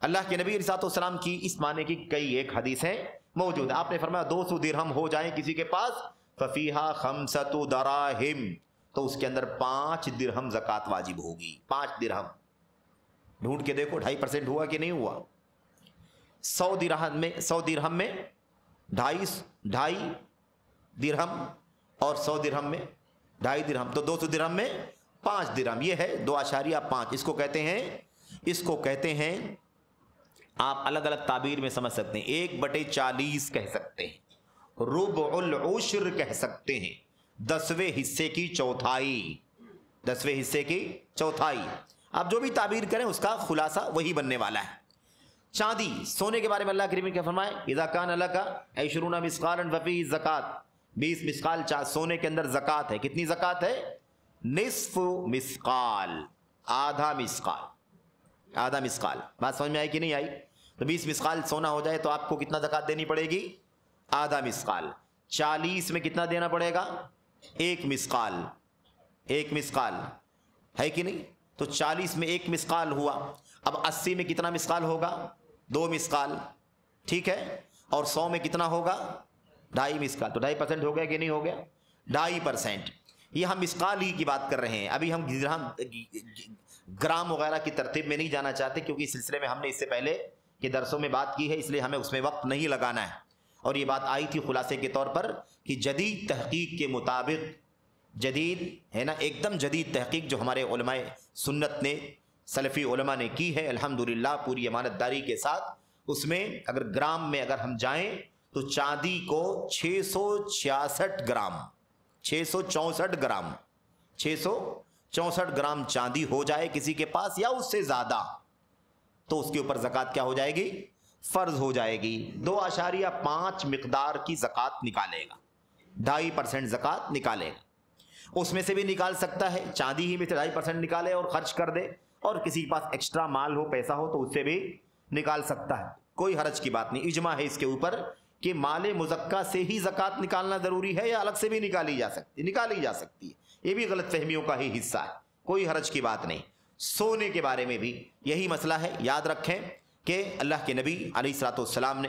اللہ کے نبی علیہ الصلوۃ والسلام کی اس معنی کی کئی ایک حدیثیں موجود ہیں۔ آپ نے فرمایا 200 درہم ہو جائیں کسی کے پاس، ففیہا 5 دراہم، تو اس کے اندر 5 درہم زکوٰۃ واجب ہوگی۔ 5 درہم ڈھونڈ کے دیکھو 2.5% ہوا کہ نہیں ہوا۔ 100 درہم میں 2.5 درہم، اور 100 درہم میں 2.5 درہم، تو 200 درہم میں 5 درہم، یہ ہے 2.5۔ اس کو کہتے ہیں آپ الگ الگ تعبیر میں سمجھ سکتے ہیں۔ 1/40 کہہ سکتے ہیں، ربع العشر کہہ سکتے ہیں، 10ویں حصے کی چوتھائی، 10ویں حصے کی چوتھائی۔ آپ جو بھی تعبیر کریں اس کا خلاصہ وہی بننے والا ہے۔ چاندی، سونے کے بارے میں اللہ کریم نے کیا فرمایا؟ اذا کان لک 20 مثقالا ففیہ الزکاۃ، 20 مثقال سونے کے اندر زکات ہے۔ کتنی زکات ہے؟ نصف مثقال، آدھا مثقال۔ بات سمجھ میں آئی کہ نہیں آئی؟ تو 20 مثقال سونا ہو جائے تو آپ کو کتنا زکات دینی پڑے گی؟ آدھا مثقال۔ 40 میں کتنا دینا پڑے گا؟ 1 مثقال ہے کہ نہیں؟ تو 40 میں 1 مثقال ہوا۔ اب 80 میں کتنا مثقال ہوگا؟ 2 مثقال، ٹھیک ہے؟ اور 100 میں کتنا ہوگا؟ 2.5 مثقال۔ تو 2.5% ہو گیا کہ نہیں ہو گیا؟ 2.5%۔ یہ ہم مثقال ہی کی بات کر رہے ہیں، ابھی ہم گرام وغیرہ کی ترتیب میں نہیں جانا چاہتے، کیونکہ اس سلسلے میں ہم نے اس سے پہلے کے درسوں میں بات کی ہے، اس لیے ہمیں اس میں وقت نہیں لگانا ہے۔ اور یہ بات آئی تھی خلاصے کے طور پر کہ جدید تحقیق کے مطابق، جدید ہے نا، ایک دم جدید تحقیق جو ہمارے علماء سنت نے، سلفی علماء نے کی ہے الحمدللہ پوری امانت داری کے ساتھ، اس میں اگر گرام میں اگر ہم جائیں تو چاندی کو 664 گرام چاندی ہو جائے کسی کے پاس یا اس سے زیادہ، تو اس کے اوپر زکوٰۃ کیا ہو جائے گی؟ فرض ہو جائے گی۔ 2.5 مقدار کی زکوٰۃ نکالے گا، 2.5% زکوٰۃ نکالے گا۔ اس میں سے بھی نکال سکتا ہے، چاندی ہی میں سے 2.5% نکالے اور خرچ کر دے، اور کسی کے پاس ایکسٹرا مال ہو، پیسہ ہو تو اس سے بھی نکال سکتا ہے، کوئی حرج کی بات نہیں۔ اجماع ہے اس کے اوپر کہ مال مزکا سے ہی زکوٰۃ نکالنا ضروری ہے یا الگ سے بھی نکالی جا سکتی ہے، یہ بھی غلط فہمیوں کا ہی حصہ ہے، کوئی حرج کی بات نہیں۔ سونے کے بارے میں بھی یہی مسئلہ ہے۔ یاد رکھیں کہ اللہ کے نبی علیہ الصلوۃ والسلام نے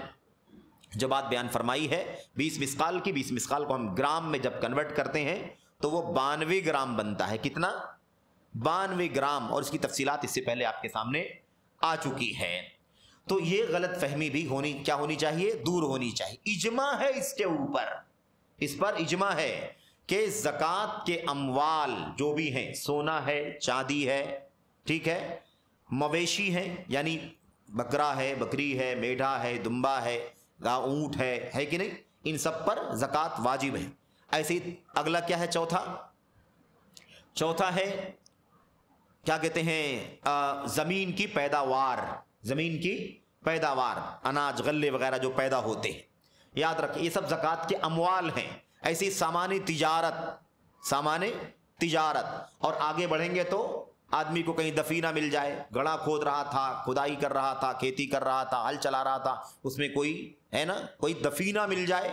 جو بات بیان فرمائی ہے 20 مسقال کی، 20 مسقال کو ہم گرام میں جب کنورٹ کرتے ہیں تو وہ 92 گرام بنتا ہے۔ کتنا؟ 92 گرام، اور اس کی تفصیلات اس سے پہلے آپ کے سامنے آ چکی ہے۔ تو یہ غلط فہمی بھی ہونی چاہیے، دور ہونی چاہیے۔ اجماع ہے اس کے اوپر، اس پر اجماع ہے کہ زکوٰۃ کے اموال جو بھی ہیں، سونا ہے، چاندی ہے، ٹھیک ہے، مویشی ہیں یعنی بکرا ہے، بکری ہے، میڈھا ہے، دمبا ہے، اونٹ ہے کہ نہیں، ان سب پر زکوٰۃ واجب ہے۔ ایسے ہی اگلا کیا ہے؟ چوتھا ہے کیا کہتے ہیں؟ زمین کی پیداوار، اناج غلے وغیرہ جو پیدا ہوتے ہیں، یاد رکھیں یہ سب زکوٰۃ کے اموال ہیں۔ ایسی سامان تجارت، اور آگے بڑھیں گے تو آدمی کو کہیں دفینہ مل جائے، گڑھا کھود رہا تھا، کھدائی کر رہا تھا، کھیتی کر رہا تھا، ہل چلا رہا تھا، اس میں کوئی دفینہ مل جائے،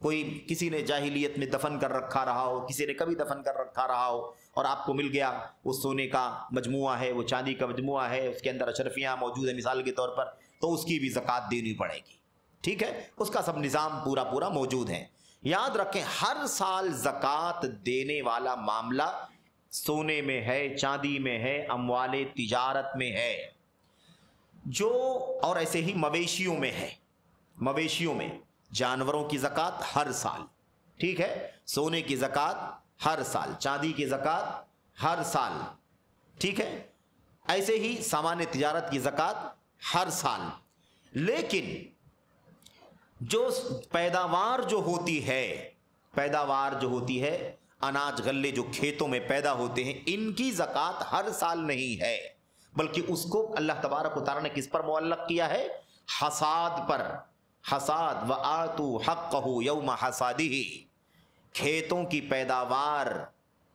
کوئی کسی نے جاہلیت میں دفن کر رکھا رہا ہو، کسی نے کبھی دفن کر رکھا رہا ہو، اور آپ کو مل گیا، وہ سونے کا مجموعہ ہے، وہ چاندی کا مجموعہ ہے، اس کے اندر اشرفیاں موجود ہیں مثال کے طور پر، تو اس کی بھی زکوٰۃ دینی پڑے گی، ٹھیک ہے، اس کا سب نظام پورا موجود ہے۔ یاد رکھیں ہر سال زکوٰۃ دینے والا معاملہ سونے میں ہے، چاندی میں ہے، اموال تجارت میں ہے، اور ایسے ہی مویشیوں میں ہے، مویشیوں میں جانوروں کی زکوٰۃ ہر سال، ٹھیک ہے، سونے کی زکوٰۃ ہر سال، چاندی کی زکوٰۃ ہر سال، ٹھیک ہے، ایسے ہی سامان تجارت کی زکوٰۃ ہر سال۔ لیکن جو پیداوار جو ہوتی ہے اناج غلے جو کھیتوں میں پیدا ہوتے ہیں، ان کی زکوٰۃ ہر سال نہیں ہے، بلکہ اس کو اللہ تبارک و تعالیٰ نے کس پر معلق کیا ہے؟ حصاد پر۔ حصاد وآتوا حقہ یوم حصادہ، کھیتوں کی پیداوار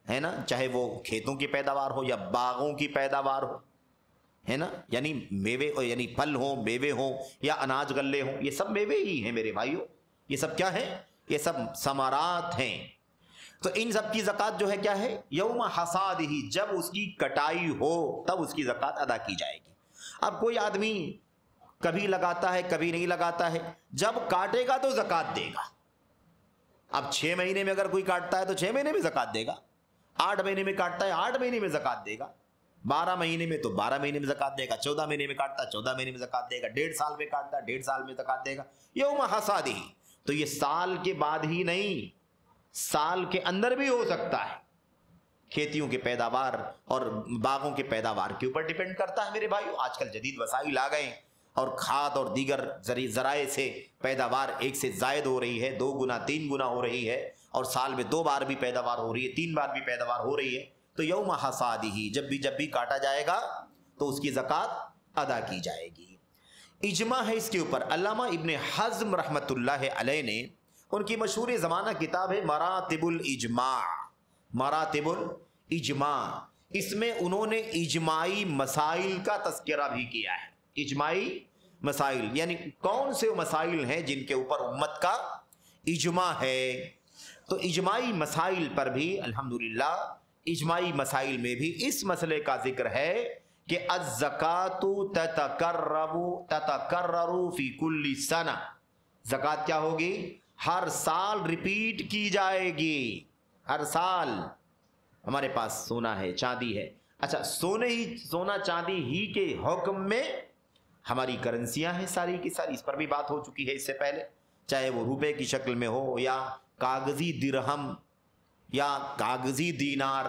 ہے نا، چاہے وہ کھیتوں کی پیداوار ہو یا باغوں کی پیداوار ہو، ہے نا، یعنی میوے، یعنی پھل ہوں، میوے ہوں یا اناج غلے ہوں، یہ سب میوے ہی ہیں میرے بھائیوں، یہ سب کیا ہیں؟ یہ سب ثمرات ہیں۔ تو ان سب کی زکوٰۃ جو ہے کیا ہے؟ یوم حصادہ، جب اس کی کٹائی ہو تب اس کی زکوٰۃ ادا کی جائے گی۔ اب کوئی آدمی کبھی لگاتا ہے، کبھی نہیں لگاتا ہے، جب کاٹے گا تو زکوٰۃ دے گا۔ اب 6 مہینے میں اگر کوئی کاٹتا ہے تو 6 مہینے میں زکوٰۃ دے گا، 8 مہینے میں کاٹتا ہے 8 مہینے میں زکوٰۃ دے گا، 12 مہینے میں تو 12 مہینے میں زکوٰۃ دے گا، 14 مہینے میں کاٹتا ہے 14 مہینے میں زکوٰۃ دے گا، 1.5 سال میں کاٹتا ہے 1.5 سال میں زکوٰۃ دے گا، یوم حصادہ۔ تو یہ سال کے بعد ہی نہیں، سال کے اندر بھی ہو سکتا ہے، کھیتیوں کے پیداوار اور باغوں کے پیداوار کے اوپر ڈیپینڈ کرتا ہے میرے بھائیو۔ آج کل جدید وسائل آ گئے اور کھاد اور دیگر ذرائع سے پیداوار ایک سے زائد ہو رہی ہے، 2 گنا 3 گنا ہو رہی ہے، اور سال میں 2 بار بھی پیداوار ہو رہی ہے، 3 بار بھی پیداوار ہو رہی ہے۔ تو یوم حصادہ، جب بھی کاٹا جائے گا تو اس کی زکوٰۃ ادا کی جائے گی۔ اجماع ہے اس کے اوپر۔ علامہ ابن حزم رحمۃ اللہ علیہ نے، ان کی مشہور زمانہ کتاب ہے مراتب الاجماع، مراتب الاجماع، اس میں انہوں نے اجماعی مسائل کا تذکرہ بھی کیا ہے۔ اجماعی مسائل یعنی کون سے مسائل ہیں جن کے اوپر امت کا اجماع ہے۔ تو اجماعی مسائل پر بھی الحمدللہ، اجماعی مسائل میں بھی اس مسئلے کا ذکر ہے کہ الزکوٰۃ تتکرر فی کل سنہ، زکوٰۃ کیا ہوگی؟ ہر سال ریپیٹ کی جائے گی، ہر سال۔ ہمارے پاس سونا ہے، چاندی ہے، اچھا سونا چاندی ہی کے حکم میں ہماری کرنسیاں ہیں ساری کی ساری، اس پر بھی بات ہو چکی ہے اس سے پہلے، چاہے وہ روپے کی شکل میں ہو یا کاغذی درہم یا کاغذی دینار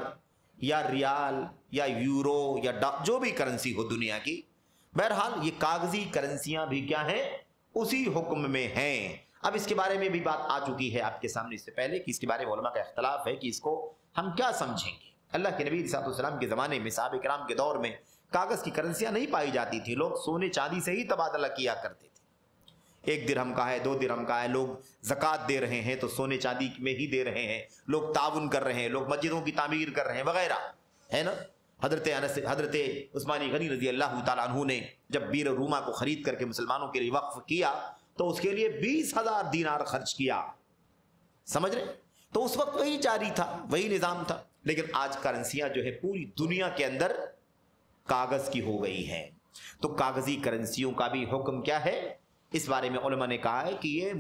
یا ریال یا یورو یا جو بھی کرنسی ہو دنیا کی، بہرحال یہ کاغذی کرنسیاں بھی کیا ہیں؟ اسی حکم میں ہیں۔ اب اس کے بارے میں بھی بات آ چکی ہے آپ کے سامنے اس سے پہلے کہ اس کے بارے میں علماء کا اختلاف ہے کہ اس کو ہم کیا سمجھیں گے۔ اللہ کے نبی صلی اللہ علیہ وسلم کے زمانے میں، صحابہ کرام کے دور میں کاغذ کی کرنسیاں نہیں پائی جاتی تھی، لوگ سونے چاندی سے ہی تبادلہ کیا کرتے تھے۔ 1 درہم کا ہے، 2 درہم کا ہے، لوگ زکوٰۃ دے رہے ہیں تو سونے چاندی میں ہی دے رہے ہیں، لوگ تعاون کر رہے ہیں، لوگ مسجدوں کی تعمیر کر رہے ہیں وغیرہ، ہے نا، حضرت عثمان غنی رضی اللہ تعالیٰ عنہ نے جب بیر روما کو خرید کر کے مسلمانوں کے لیے وقف کیا تو اس کے لیے 20,000 دینار خرچ کیا. سمجھ رہے؟ تو اس وقت وہی جاری تھا، وہی نظام تھا. لیکن آج کرنسیاں جو ہے پوری دنیا کے اندر کاغذ کی ہو گئی ہیں. تو کاغذی کرنسیوں کا بھی حکم کیا ہے؟ اس بارے میں علماء نے کہا ہے کہ یہ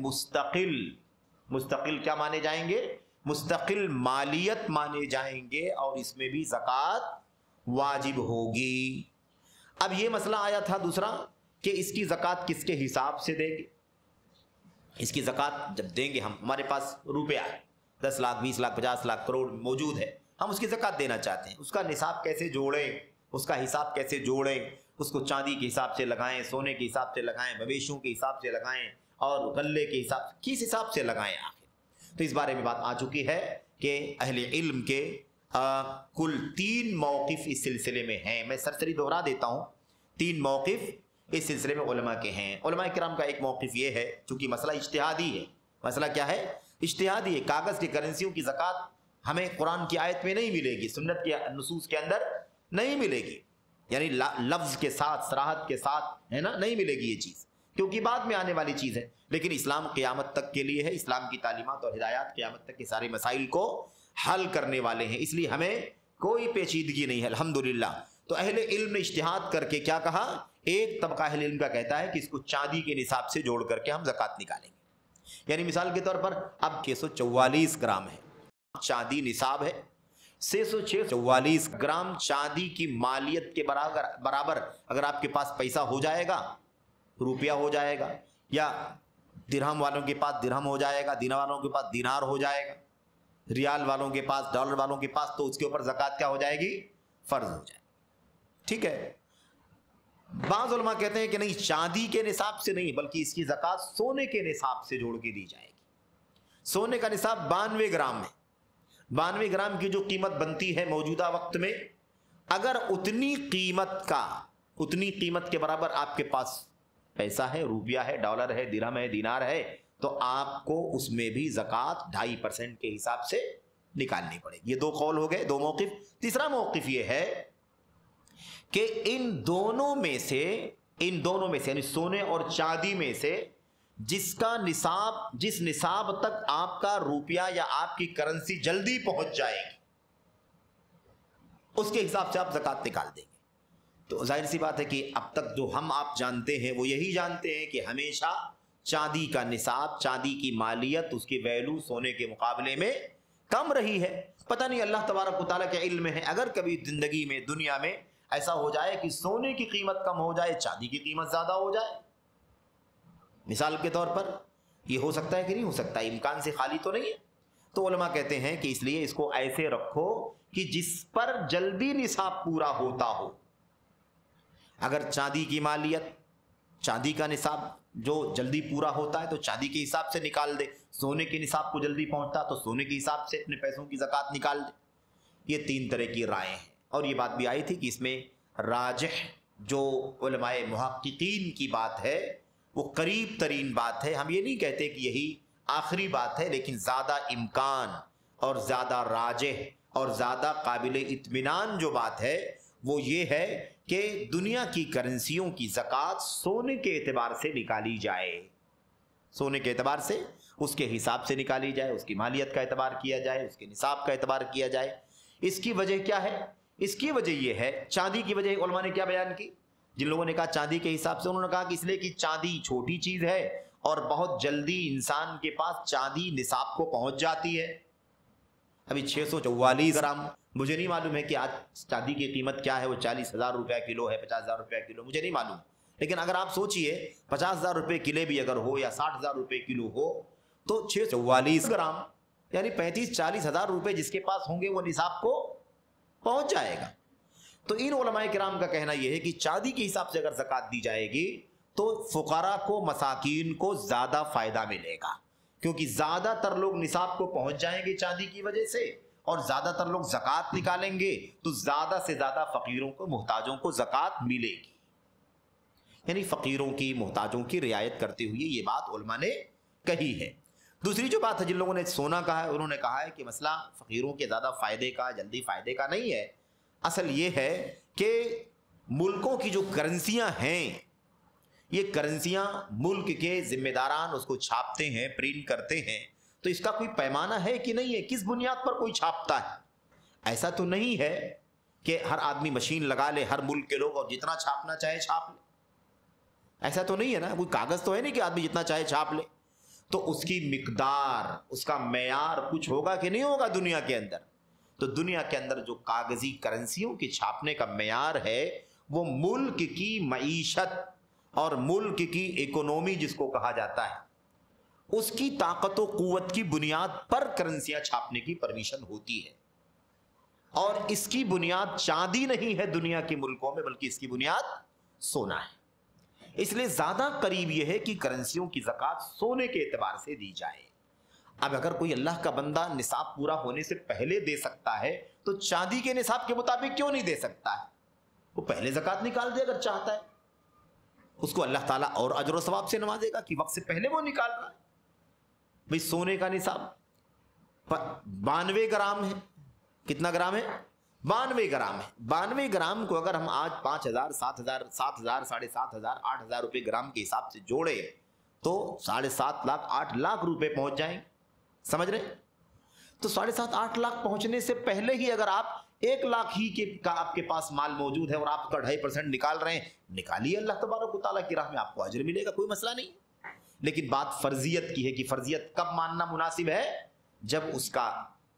مستقل کیا مانے جائیں گے؟ مستقل مالیت مانے جائیں گے، اور اس میں بھی زکوٰۃ واجب ہوگی. اب یہ مسئلہ آیا تھا دوسرا کہ اس کی زکوٰۃ کس کے حساب سے دیں گے؟ اس کی زکوٰۃ جب دیں گے ہم، ہمارے پاس روپیہ ہے 10 لاکھ 20 لاکھ 50 لاکھ کروڑ موجود ہے، ہم اس کی زکوٰۃ دینا چاہتے ہیں. اس کا نصاب کیسے جوڑیں، اس کا حساب کیسے جوڑیں؟ اس کو چاندی کے حساب سے لگائیں، سونے کے حساب سے لگائیں، مویشیوں کے حساب سے لگائیں، اور غلے کے حساب سے، کس حساب سے لگائیں آخر؟ تو اس بارے میں بات آ چکی ہے کہ اہل علم کے کل 3 موقف اس سلسلے میں ہیں. میں سرسری دہرا دیتا ہوں. 3 موقف اس سلسلے میں علماء کے ہیں. علماء کرام کا ایک موقف یہ ہے، چونکہ مسئلہ اجتہادی ہے. مسئلہ کیا ہے؟ اجتہادی ہے. کاغذ کی کرنسیوں کی زکوٰۃ ہمیں قرآن کی آیت میں نہیں ملے گی، سنت کے نصوص کے اندر نہیں ملے گی، یعنی لفظ کے ساتھ، صراحت کے ساتھ، ہے نا، نہیں ملے گی یہ چیز، کیونکہ بعد میں آنے والی چیز ہے. لیکن اسلام قیامت تک کے لیے ہے. اسلام کی تعلیمات اور ہدایات قیامت تک کے سارے مسائل کو حل کرنے والے ہیں، اس لیے ہمیں کوئی پیچیدگی نہیں ہے الحمدللہ. تو اہل علم نے اجتہاد کر کے کیا کہا؟ ایک طبقہ اہل علم کا کہتا ہے کہ اس کو چاندی کے نصاب سے جوڑ کر کے ہم زکوٰۃ نکالیں گے. یعنی مثال کے طور پر اب 644 گرام ہے چاندی نصاب ہے، 644 گرام چاندی کی مالیت کے برابر اگر آپ کے پاس پیسہ ہو جائے گا، روپیہ ہو جائے گا، یا درہم والوں کے پاس درہم ہو جائے گا، دینار والوں کے پاس دینار ہو جائے گا، ریال والوں کے پاس، ڈالر والوں کے پاس، تو اس کے اوپر زکوٰۃ کیا ہو جائے گی؟ فرض ہو جائے. ٹھیک ہے. بعض علماء کہتے ہیں کہ نہیں، چاندی کے نصاب سے نہیں، بلکہ اس کی زکوٰۃ سونے کے نصاب سے جوڑ کے دی جائے گی. سونے کا نصاب 92 گرام ہے. 92 گرام کی جو قیمت بنتی ہے موجودہ وقت میں، اگر اتنی قیمت کے برابر آپ کے پاس پیسہ ہے، روپیہ ہے، ڈالر ہے، درہم ہے، دینار ہے، تو آپ کو اس میں بھی زکوٰۃ 2.5% کے حساب سے نکالنی پڑے گی. یہ 2 قول ہو گئے، 2 موقف. تیسرا موقف یہ ہے کہ ان دونوں میں سے یعنی سونے اور چاندی میں سے جس نصاب تک آپ کا روپیہ یا آپ کی کرنسی جلدی پہنچ جائے گی، اس کے حساب سے آپ زکوٰۃ نکال دیں گے. تو ظاہر سی بات ہے کہ اب تک جو ہم آپ جانتے ہیں وہ یہی جانتے ہیں کہ ہمیشہ چاندی کا نصاب، چاندی کی مالیت، اس کی ویلو سونے کے مقابلے میں کم رہی ہے. پتہ نہیں اللہ تبارک و تعالیٰ کے علم میں ہے، اگر کبھی زندگی میں، دنیا میں ایسا ہو جائے کہ سونے کی قیمت کم ہو جائے، چاندی کی قیمت زیادہ ہو جائے، مثال کے طور پر، یہ ہو سکتا ہے کہ نہیں ہو سکتا؟ امکان سے خالی تو نہیں ہے. تو علماء کہتے ہیں کہ اس لیے اس کو ایسے رکھو کہ جس پر جلدی نصاب پورا ہوتا ہو. اگر چاندی کی مالیت، چاندی کا نصاب جو جلدی پورا ہوتا ہے تو چاندی کے حساب سے نکال دے، سونے کے نصاب کو جلدی پہنچتا تو سونے کے حساب سے اپنے پیسوں کی زکوٰۃ نکال دے. یہ 3 طرح کی رائے ہیں. اور یہ بات بھی آئی تھی کہ اس میں راجح جو علماء محققین کی بات ہے وہ قریب ترین بات ہے. ہم یہ نہیں کہتے کہ یہی آخری بات ہے، لیکن زیادہ امکان اور زیادہ راجح اور زیادہ قابل اطمینان جو بات ہے وہ یہ ہے کہ دنیا کی کرنسیوں کی زکوٰۃ سونے کے اعتبار سے نکالی جائے. سونے کے اعتبار سے اس کے حساب سے نکالی جائے، اس کی مالیت کا اعتبار کیا جائے، اس کے نصاب کا اعتبار کیا جائے. اس کی وجہ کیا ہے؟ اس کی وجہ یہ ہے، چاندی کی وجہ علماء نے کیا بیان کی؟ جن لوگوں نے کہا چاندی کے حساب سے، انہوں نے کہا کہ اس لیے کہ چاندی چھوٹی چیز ہے اور بہت جلدی انسان کے پاس چاندی نصاب کو پہنچ جاتی ہے. ابھی 644 گرام، مجھے نہیں معلوم ہے کہ آج چاندی کی قیمت کیا ہے، وہ 40,000 روپے کلو ہے، 50,000 روپے کلو، مجھے نہیں معلوم. لیکن اگر آپ سوچئے 50,000 روپے کلے بھی اگر ہو یا 60,000 روپے کلو ہو تو 644 گرام یعنی 35-40 ہزار روپے جس کے پاس ہوں گے وہ نصاب کو پہنچ جائے گا. تو ان علماء کرام کا کہنا یہ ہے کہ چاندی کے حساب سے اگر زکوٰۃ دی جائے گی تو فقراء کو، مساکین کو زیادہ فائدہ ملے گا، کیونکہ زیادہ تر لوگ نصاب کو پہنچ جائیں گے چاندی کی وجہ سے، اور زیادہ تر لوگ زکوٰۃ نکالیں گے تو زیادہ سے زیادہ فقیروں کو، محتاجوں کو زکوٰۃ ملے گی. یعنی فقیروں کی، محتاجوں کی رعایت کرتے ہوئے یہ بات علماء نے کہی ہے. دوسری جو بات ہے، جن لوگوں نے سونا کہا ہے انہوں نے کہا ہے کہ مسئلہ فقیروں کے زیادہ فائدے کا، جلدی فائدے کا نہیں ہے. اصل یہ ہے کہ ملکوں کی جو کرنسیاں ہیں، یہ کرنسیاں ملک کے ذمہ داران اس کو چھاپتے ہیں، پرنٹ کرتے ہیں، تو اس کا کوئی پیمانہ ہے کہ نہیں ہے؟ کس بنیاد پر کوئی چھاپتا ہے؟ ایسا تو نہیں ہے کہ ہر آدمی مشین لگا لے، ہر ملک کے لوگ، اور جتنا چھاپنا چاہے چھاپ لے. ایسا تو نہیں ہے نا، کوئی کاغذ تو ہے نہیں کہ آدمی جتنا چاہے چھاپ لے. تو اس کی مقدار، اس کا معیار کچھ ہوگا کہ نہیں ہوگا دنیا کے اندر؟ تو دنیا کے اندر جو کاغذی کرنسیوں کے چھاپنے کا معیار ہے وہ ملک کی معیشت اور ملک کی اکنومی جس کو کہا جاتا ہے، اس کی طاقت و قوت کی بنیاد پر کرنسیاں چھاپنے کی پرمیشن ہوتی ہے. اور اس کی بنیاد چاندی نہیں ہے دنیا کے ملکوں میں، بلکہ اس کی بنیاد سونا ہے. اس لیے زیادہ قریب یہ ہے کہ کرنسیوں کی زکوٰۃ سونے کے اعتبار سے دی جائے. اب اگر کوئی اللہ کا بندہ نصاب پورا ہونے سے پہلے دے سکتا ہے تو چاندی کے نصاب کے مطابق کیوں نہیں دے سکتا ہے؟ وہ پہلے زکوٰۃ نکال دے اگر چاہتا ہے، اس کو اللہ تعالیٰ اور اجر و ثواب سے نوازے گا کہ وقت سے پہلے وہ نکال رہا ہے. بھئی سونے کا نصاب 92 گرام ہے. کتنا گرام ہے؟ 92 گرام ہے. 92 گرام کو اگر ہم آج 5,000 7,000 7,000 7,500 8,000 روپے گرام کے حساب سے جوڑے تو 7.5 لاکھ 8 لاکھ روپے پہنچ جائیں. سمجھ رہے؟ تو 7.5 8 لاکھ پہنچنے سے پہلے ہی اگر آپ 1 لاکھ ہی کا آپ کے پاس مال موجود ہے اور آپ کا 2.5% نکال رہے ہیں، نکالیے، اللہ تبارک و تعالیٰ کی راہ میں آپ کو اجر ملے گا، کوئی مسئلہ نہیں. لیکن بات فرضیت کی ہے کہ فرضیت کب ماننا مناسب ہے؟ جب اس کا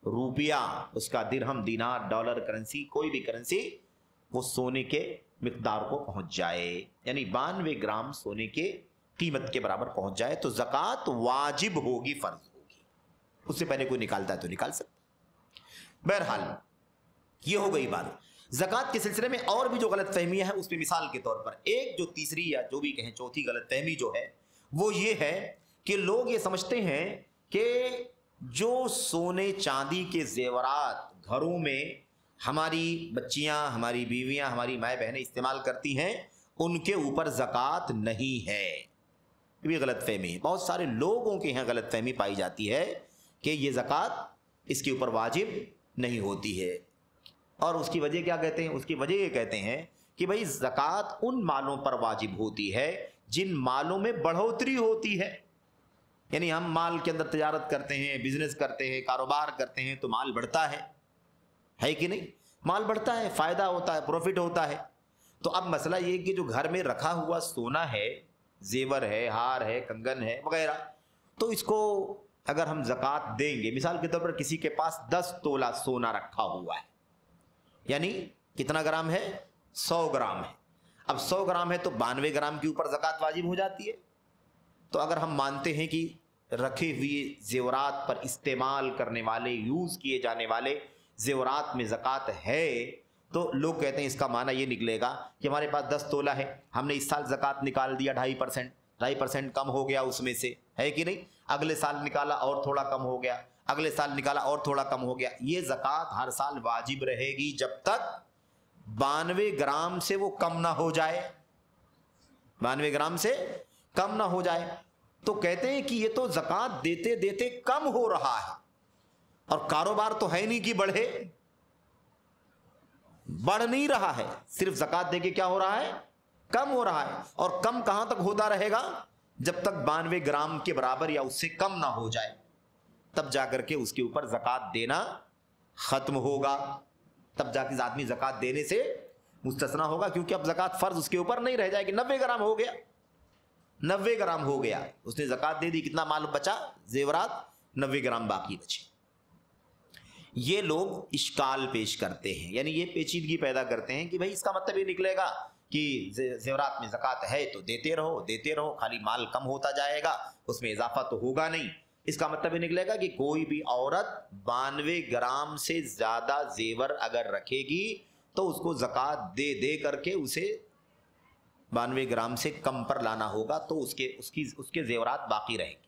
روپیہ، اس کا درہم، دینار، ڈالر، کرنسی، کوئی بھی کرنسی وہ سونے کے مقدار کو پہنچ جائے، یعنی 92 گرام سونے کے قیمت کے برابر پہنچ جائے تو زکوٰۃ واجب ہوگی، فرض ہوگی. اس سے پہلے کوئی نکالتا ہے تو نکال سکتا. بہرحال یہ ہو گئی بات. زکوٰۃ کے سلسلے میں اور بھی جو غلط فہمیاں ہیں اس پہ مثال کے طور پر ایک جو تیسری یا جو بھی کہیں چوتھی غلط فہمی جو ہے وہ یہ ہے کہ لوگ یہ سمجھتے ہیں کہ جو سونے چاندی کے زیورات گھروں میں ہماری بچیاں، ہماری بیویاں، ہماری مائیں بہنیں استعمال کرتی ہیں ان کے اوپر زکوٰۃ نہیں ہے. یہ بھی غلط فہمی ہے. بہت سارے لوگوں کے یہاں غلط فہمی پائی جاتی ہے کہ یہ زکوٰۃ اس کے اوپر واجب نہیں ہوتی ہے. اور اس کی وجہ کیا کہتے ہیں؟ اس کی وجہ یہ کہتے ہیں کہ بھئی زکوٰۃ ان مالوں پر واجب ہوتی ہے جن مالوں میں بڑھوتری ہوتی ہے. یعنی ہم مال کے اندر تجارت کرتے ہیں، بزنس کرتے ہیں، کاروبار کرتے ہیں تو مال بڑھتا ہے کہ نہیں؟ مال بڑھتا ہے، فائدہ ہوتا ہے، پروفٹ ہوتا ہے. تو اب مسئلہ یہ کہ جو گھر میں رکھا ہوا سونا ہے، زیور ہے، ہار ہے، کنگن ہے وغیرہ، تو اس کو اگر ہم زکوٰۃ دیں گے، مثال کے طور پر کسی کے پاس 10 تولہ سونا رکھا ہوا ہے، یعنی کتنا گرام ہے؟ 100 گرام ہے. اب 100 گرام ہے تو 92 گرام کے اوپر زکوٰۃ واجب ہو جاتی ہے. تو اگر ہم مانتے ہیں کہ رکھے ہوئے زیورات پر استعمال کرنے والے، یوز کیے جانے والے زیورات میں زکوٰۃ ہے، تو لوگ کہتے ہیں اس کا معنی یہ نکلے گا کہ ہمارے پاس 10 تولہ ہے، ہم نے اس سال زکوٰۃ نکال دیا 2.5% کم ہو گیا اس میں سے، ہے کہ نہیں؟ اگلے سال نکالا اور تھوڑا کم ہو گیا، اگلے سال نکالا اور تھوڑا کم ہو گیا. یہ زکوٰۃ ہر سال واجب رہے گی جب تک 92 گرام سے وہ کم نہ ہو جائے. 92 گرام سے کم نہ ہو جائے. تو کہتے ہیں کہ یہ تو زکوٰۃ دیتے دیتے کم ہو رہا ہے، اور کاروبار تو ہے نہیں کہ بڑھے، بڑھ نہیں رہا ہے، صرف زکوٰۃ دے کے کیا ہو رہا ہے؟ کم ہو رہا ہے. اور کم کہاں تک ہوتا رہے گا؟ جب تک 92 گرام کے برابر یا اس سے کم نہ ہو جائے، تب جا کر کے اس کے اوپر زکوٰۃ دینا ختم ہوگا. تب جا کے آدمی زکوٰۃ دینے سے مستثنا ہوگا، کیونکہ اب زکوٰۃ فرض اس کے اوپر نہیں رہ جائے گی. 90 گرام ہو گیا، 90 گرام ہو گیا، اس نے زکوٰۃ دے دی، کتنا مال بچا؟ زیورات 90 گرام باقی بچے. یہ لوگ اشکال پیش کرتے ہیں، یعنی یہ پیچیدگی پیدا کرتے ہیں کہ بھائی اس کا مطلب یہ نکلے گا کہ زیورات میں زکوٰۃ ہے تو دیتے رہو، خالی مال کم ہوتا جائے گا، اس میں اضافہ تو ہوگا نہیں. اس کا مطلب یہ نکلے گا کہ کوئی بھی عورت 92 گرام سے زیادہ زیور اگر رکھے گی تو اس کو زکوٰۃ دے کر کے اسے 92 گرام سے کم پر لانا ہوگا، تو اس کے زیورات باقی رہیں گے.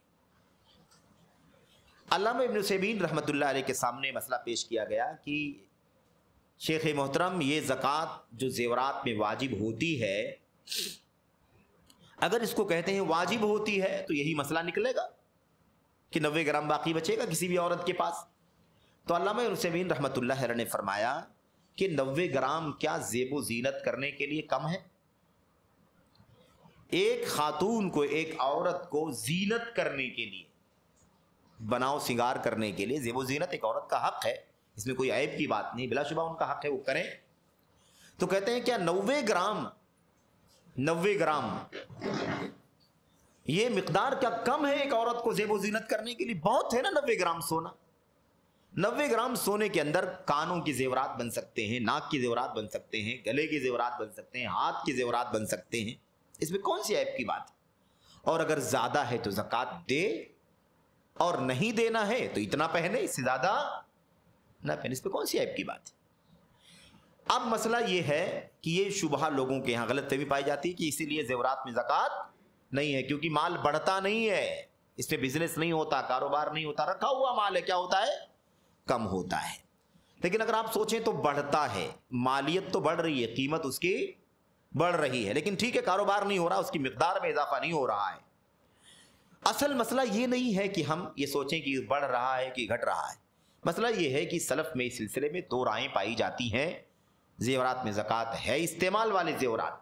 علامہ ابن عثیمین رحمۃ اللہ علیہ کے سامنے مسئلہ پیش کیا گیا کہ شیخ محترم، یہ زکوٰۃ جو زیورات میں واجب ہوتی ہے، اگر اس کو کہتے ہیں واجب ہوتی ہے تو یہی مسئلہ نکلے گا کہ 90 گرام باقی بچے گا کسی بھی عورت کے پاس. تو علامہ ابن عثیمین رحمۃ اللہ علیہ نے فرمایا کہ 90 گرام کیا زیب و زینت کرنے کے لیے کم ہے؟ ایک خاتون کو، ایک عورت کو زینت کرنے کے لیے، بناؤ سنگار کرنے کے لیے، زیب و زینت ایک عورت کا حق ہے، اس میں کوئی عیب کی بات نہیں، بلا شبہ ان کا حق ہے وہ کریں. تو کہتے ہیں کیا 90 گرام یہ مقدار کیا کم ہے ایک عورت کو زیب و زینت کرنے کے لیے؟ بہت ہے نا 90 گرام سونا. 90 گرام سونے کے اندر کانوں کے زیورات بن سکتے ہیں، ناک کے زیورات بن سکتے ہیں، گلے کے زیورات بن سکتے ہیں، ہاتھ کے زیورات بن سکتے ہیں. اس میں کون سی عیب کی بات ہے؟ اور اگر زیادہ ہے تو زکوٰۃ دے، اور نہیں دینا ہے تو اتنا پہنے، اس سے زیادہ نہ پہنے. اس پہ کون سی عیب کی بات ہے؟ اب مسئلہ یہ ہے کہ یہ شبہ لوگوں کے یہاں غلط فہمی پائی جاتی ہے کہ اسی لیے زیورات میں زکوٰۃ نہیں ہے، کیونکہ مال بڑھتا نہیں ہے، اس میں بزنس نہیں ہوتا، کاروبار نہیں ہوتا، رکھا ہوا مال ہے، کیا ہوتا ہے؟ کم ہوتا ہے. لیکن اگر آپ سوچیں تو بڑھتا ہے، مالیت تو بڑھ رہی ہے، قیمت اس کی بڑھ رہی ہے، لیکن ٹھیک ہے کاروبار نہیں ہو رہا، اس کی مقدار میں اضافہ نہیں ہو رہا ہے. اصل مسئلہ یہ نہیں ہے کہ ہم یہ سوچیں کہ بڑھ رہا ہے کہ گھٹ رہا ہے. مسئلہ یہ ہے کہ سلف میں اس سلسلے میں دو رائیں پائی جاتی ہیں. زیورات میں زکوٰۃ ہے، استعمال والے زیورات،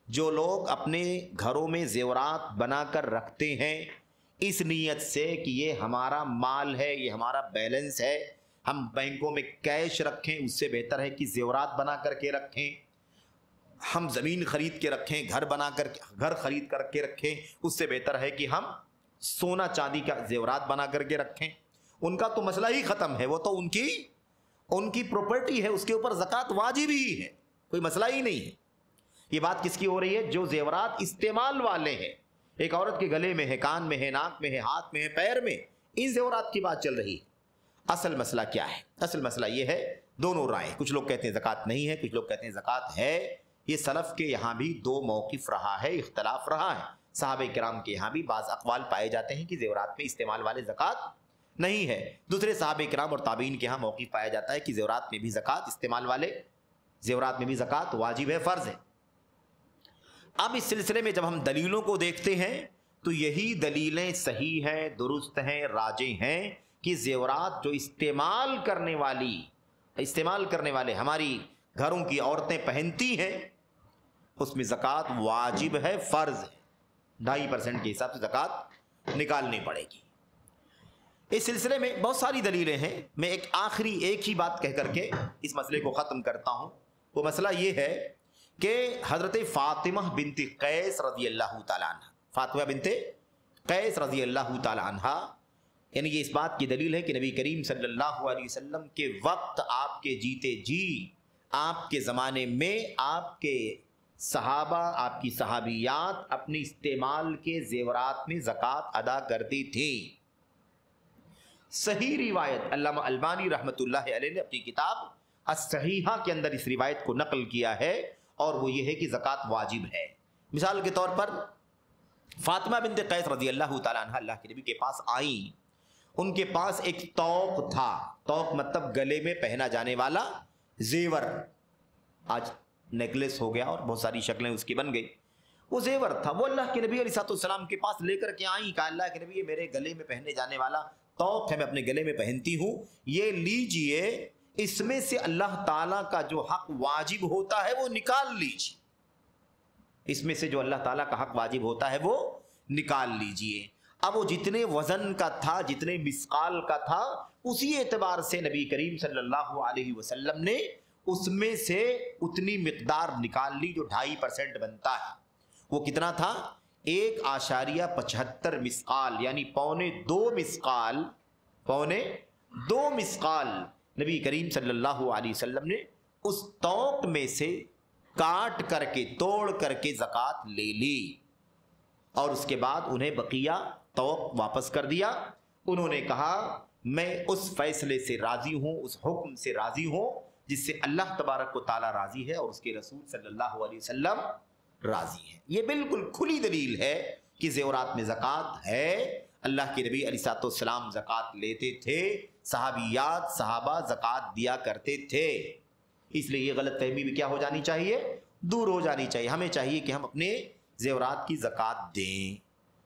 جو لوگ اپنے گھروں میں زیورات بنا کر رکھتے ہیں اس نیت سے کہ یہ ہمارا مال ہے، یہ ہمارا بیلنس ہے، ہم بینکوں میں کیش رکھیں، اس سے بہتر ہے کہ زیورات بنا کر کے رکھیں. ہم زمین خرید کے رکھیں، گھر خرید کر کے رکھیں، اس سے بہتر ہے کہ ہم سونا چاندی کا زیورات بنا کر کے رکھیں. ان کا تو مسئلہ ہی ختم ہے، وہ تو ان کی پراپرٹی ہے، اس کے اوپر زکوٰۃ واجب ہی ہے، کوئی مسئلہ ہی نہیں ہے. یہ بات کس کی ہو رہی ہے؟ جو زیورات استعمال والے ہیں، ایک عورت کے گلے میں ہے، کان میں ہے، ناک میں ہے، ہاتھ میں ہے، پیر میں، ان زیورات کی بات چل رہی ہے. اصل مسئلہ کیا ہے؟ اصل مسئلہ یہ ہے، دونوں رائے، کچھ لوگ کہتے ہیں زکوٰۃ نہیں ہے، کچھ لوگ کہتے ہیں زکوٰۃ ہے. یہ سلف کے یہاں بھی دو موقف رہا ہے، اختلاف رہا ہے. صحابہ کرام کے یہاں بھی بعض اقوال پائے جاتے ہیں کہ زیورات میں استعمال والے زکوٰۃ نہیں ہے. دوسرے صحابہ کرام اور تابعین کے یہاں موقف پایا جاتا ہے کہ زیورات میں بھی زکوٰۃ، استعمال والے زیورات میں بھی زکوٰۃ واجب ہے، فرض ہے. اب اس سلسلے میں جب ہم دلیلوں کو دیکھتے ہیں تو یہی دلیلیں صحیح ہیں، درست ہیں، راجح ہیں کہ زیورات جو استعمال کرنے والے ہماری گھروں کی عورتیں پہنتی ہیں اس میں زکوٰۃ واجب ہے، فرض ہے. 2.5% کے حساب سے زکوٰۃ نکالنی پڑے گی. اس سلسلے میں بہت ساری دلیلیں ہیں. میں ایک ہی بات کہہ کر کے اس مسئلے کو ختم کرتا ہوں. وہ مسئلہ یہ ہے کہ حضرت فاطمہ بنت قیس رضی اللہ تعالیٰ عنہ، فاطمہ بنت قیس رضی اللہ تعالیٰ عنہ، یعنی یہ اس بات کی دلیل ہے کہ نبی کریم صلی اللہ علیہ وسلم کے وقت، آپ کے جیتے جی، آپ کے زمانے میں آپ کے صحابہ، آپ کی صحابیات اپنے استعمال کے زیورات میں زکوٰۃ ادا کرتی تھی. صحیح روایت علامہ البانی رحمۃ اللہ علیہ نے اپنی کتاب الصحیحہ کے اندر اس روایت کو نقل کیا ہے، اور وہ یہ ہے کہ زکوٰۃ واجب ہے. مثال کے طور پر فاطمہ بنت قیس رضی اللہ تعالیٰ عنہ اللہ کے نبی کے پاس آئیں. ان کے پاس ایک توق تھا. توق مطلب گلے میں پہنا جانے والا زیور، آج نیکلس ہو گیا اور بہت ساری شکلیں اس کی بن گئی. وہ زیور تھا، وہ اللہ کے نبی علیہ السلام کے پاس لے کر کے آئیں. کہا اللہ کے نبی یہ میرے گلے میں پہنے جانے والا توق ہے، میں اپنے گلے میں پہنتی ہوں، یہ لیجئے، اس میں سے اللہ تعالیٰ کا جو حق واجب ہوتا ہے وہ نکال لیجئے. اس میں سے جو اللہ تعالیٰ کا حق واجب ہوتا ہے وہ نکال لیجئے. اب وہ جتنے وزن کا تھا، جتنے مسقال کا تھا، اسی اعتبار سے نبی کریم صلی اللہ علیہ وسلم نے اس میں سے اتنی مقدار نکال لی جو 2.5% بنتا ہے. وہ کتنا تھا؟ 1.75 مسقال، یعنی 2.25 مسقال نبی کریم صلی اللہ علیہ وسلم نے اس توق میں سے کاٹ کر کے، توڑ کر کے زکوٰۃ لے لی، اور اس کے بعد انہیں بقیہ توق واپس کر دیا. انہوں نے کہا میں اس فیصلے سے راضی ہوں، اس حکم سے راضی ہوں جس سے اللہ تبارک و تعالیٰ راضی ہے اور اس کے رسول صلی اللہ علیہ وسلم راضی ہے. یہ بالکل کھلی دلیل ہے کہ زیورات میں زکوٰۃ ہے. اللہ کے نبی علیہ السلام زکوٰۃ لیتے تھے، صحابیات، صحابہ زکوٰۃ دیا کرتے تھے. اس لیے یہ غلط فہمی بھی کیا ہو جانی چاہیے؟ دور ہو جانی چاہیے. ہمیں چاہیے کہ ہم اپنے زیورات کی زکوٰۃ دیں.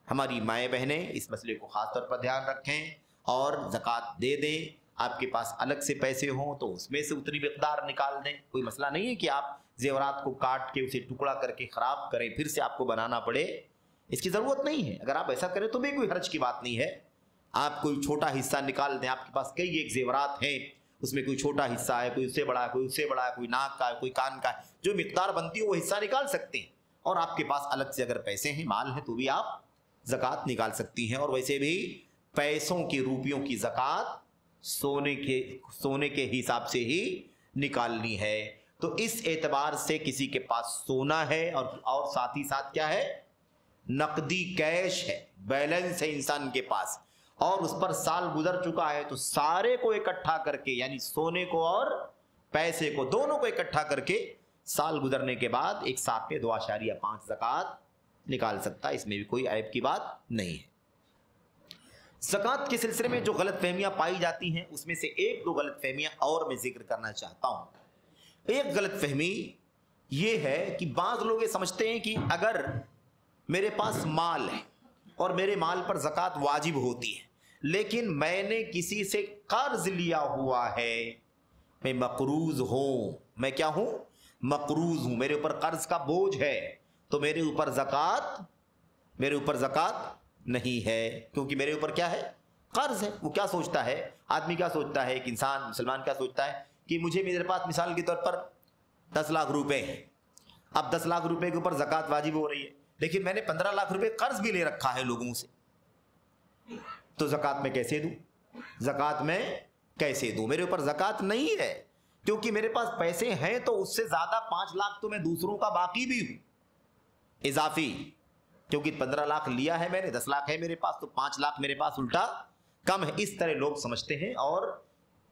ہماری مائیں بہنیں اس مسئلے کو خاص طور پر دھیان رکھیں اور زکوٰۃ دے دیں. آپ کے پاس الگ سے پیسے ہوں تو اس میں سے اتنی مقدار نکال دیں، کوئی مسئلہ نہیں ہے کہ آپ زیورات کو کاٹ کے اسے ٹکڑا کر کے خراب کریں پھر سے آپ کو بنانا پڑے، اس کی ضرورت نہیں ہے۔ اگر آپ ایسا کریں تو بھی کوئی حرج کی بات نہیں ہے، آپ کوئی چھوٹا حصہ نکال دیں، آپ کے پاس کئی ایک زیورات ہیں، اس میں کوئی چھوٹا حصہ ہے، کوئی اس سے بڑا ہے، کوئی اس سے بڑا ہے، کوئی ناک کا ہے، کوئی کان کا ہے، جو مقدار بنتی ہے وہ حصہ نکال سکتے ہیں، اور آپ کے پاس الگ سے اگر پیسے ہیں، مال ہے، تو بھی آپ زکوٰۃ نکال سکتی ہیں۔ اور ویسے بھی پیسوں کی، روپیوں کی زکوٰۃ سونے کے حساب سے ہی نکالنی ہے۔ تو اس اعتبار سے کسی کے پاس سونا ہے اور ساتھ ہی ساتھ کیا ہے، نقدی کیش ہے، بیلنس ہے انسان کے پاس، اور اس پر سال گزر چکا ہے، تو سارے کو اکٹھا کر کے، یعنی سونے کو اور پیسے کو دونوں کو اکٹھا کر کے سال گزرنے کے بعد ایک ساتھ میں 2.5 زکوٰۃ نکال سکتا ہے، اس میں بھی کوئی عیب کی بات نہیں ہے۔ زکوٰۃ کے سلسلے میں جو غلط فہمیاں پائی جاتی ہیں اس میں سے ایک دو غلط فہمیاں اور میں ذکر کرنا چاہتا ہوں۔ ایک غلط فہمی یہ ہے کہ بعض لوگ یہ سمجھتے ہیں کہ اگر میرے پاس مال ہے اور میرے مال پر زکوٰۃ واجب ہوتی ہے، لیکن میں نے کسی سے قرض لیا ہوا ہے، میں مقروض ہوں، میں کیا ہوں، مقروض ہوں، میرے اوپر قرض کا بوجھ ہے، تو میرے اوپر زکوٰۃ نہیں ہے، کیونکہ میرے اوپر کیا ہے، قرض ہے۔ وہ کیا سوچتا ہے، آدمی کیا سوچتا ہے، ایک انسان مسلمان کیا سوچتا ہے کہ میرے پاس مثال کے طور پر 10 لاکھ روپے ہیں، اب 10 لاکھ روپے کے اوپر زکوٰۃ واجب ہو رہی ہے، لیکن میں نے 15 لاکھ روپے قرض بھی لے رکھا ہے لوگوں سے، تو زکوٰۃ میں کیسے دوں، میرے اوپر زکوٰۃ نہیں ہے، کیونکہ میرے پاس پیسے ہیں تو اس سے زیادہ 5 لاکھ تو میں دوسروں کا باقی بھی ہوں، اضافی، کیونکہ 15 لاکھ لیا ہے میں نے، 10 لاکھ ہے میرے پاس، تو 5 لاکھ میرے پاس الٹا کم ہے، اس طرح لوگ سمجھتے ہیں اور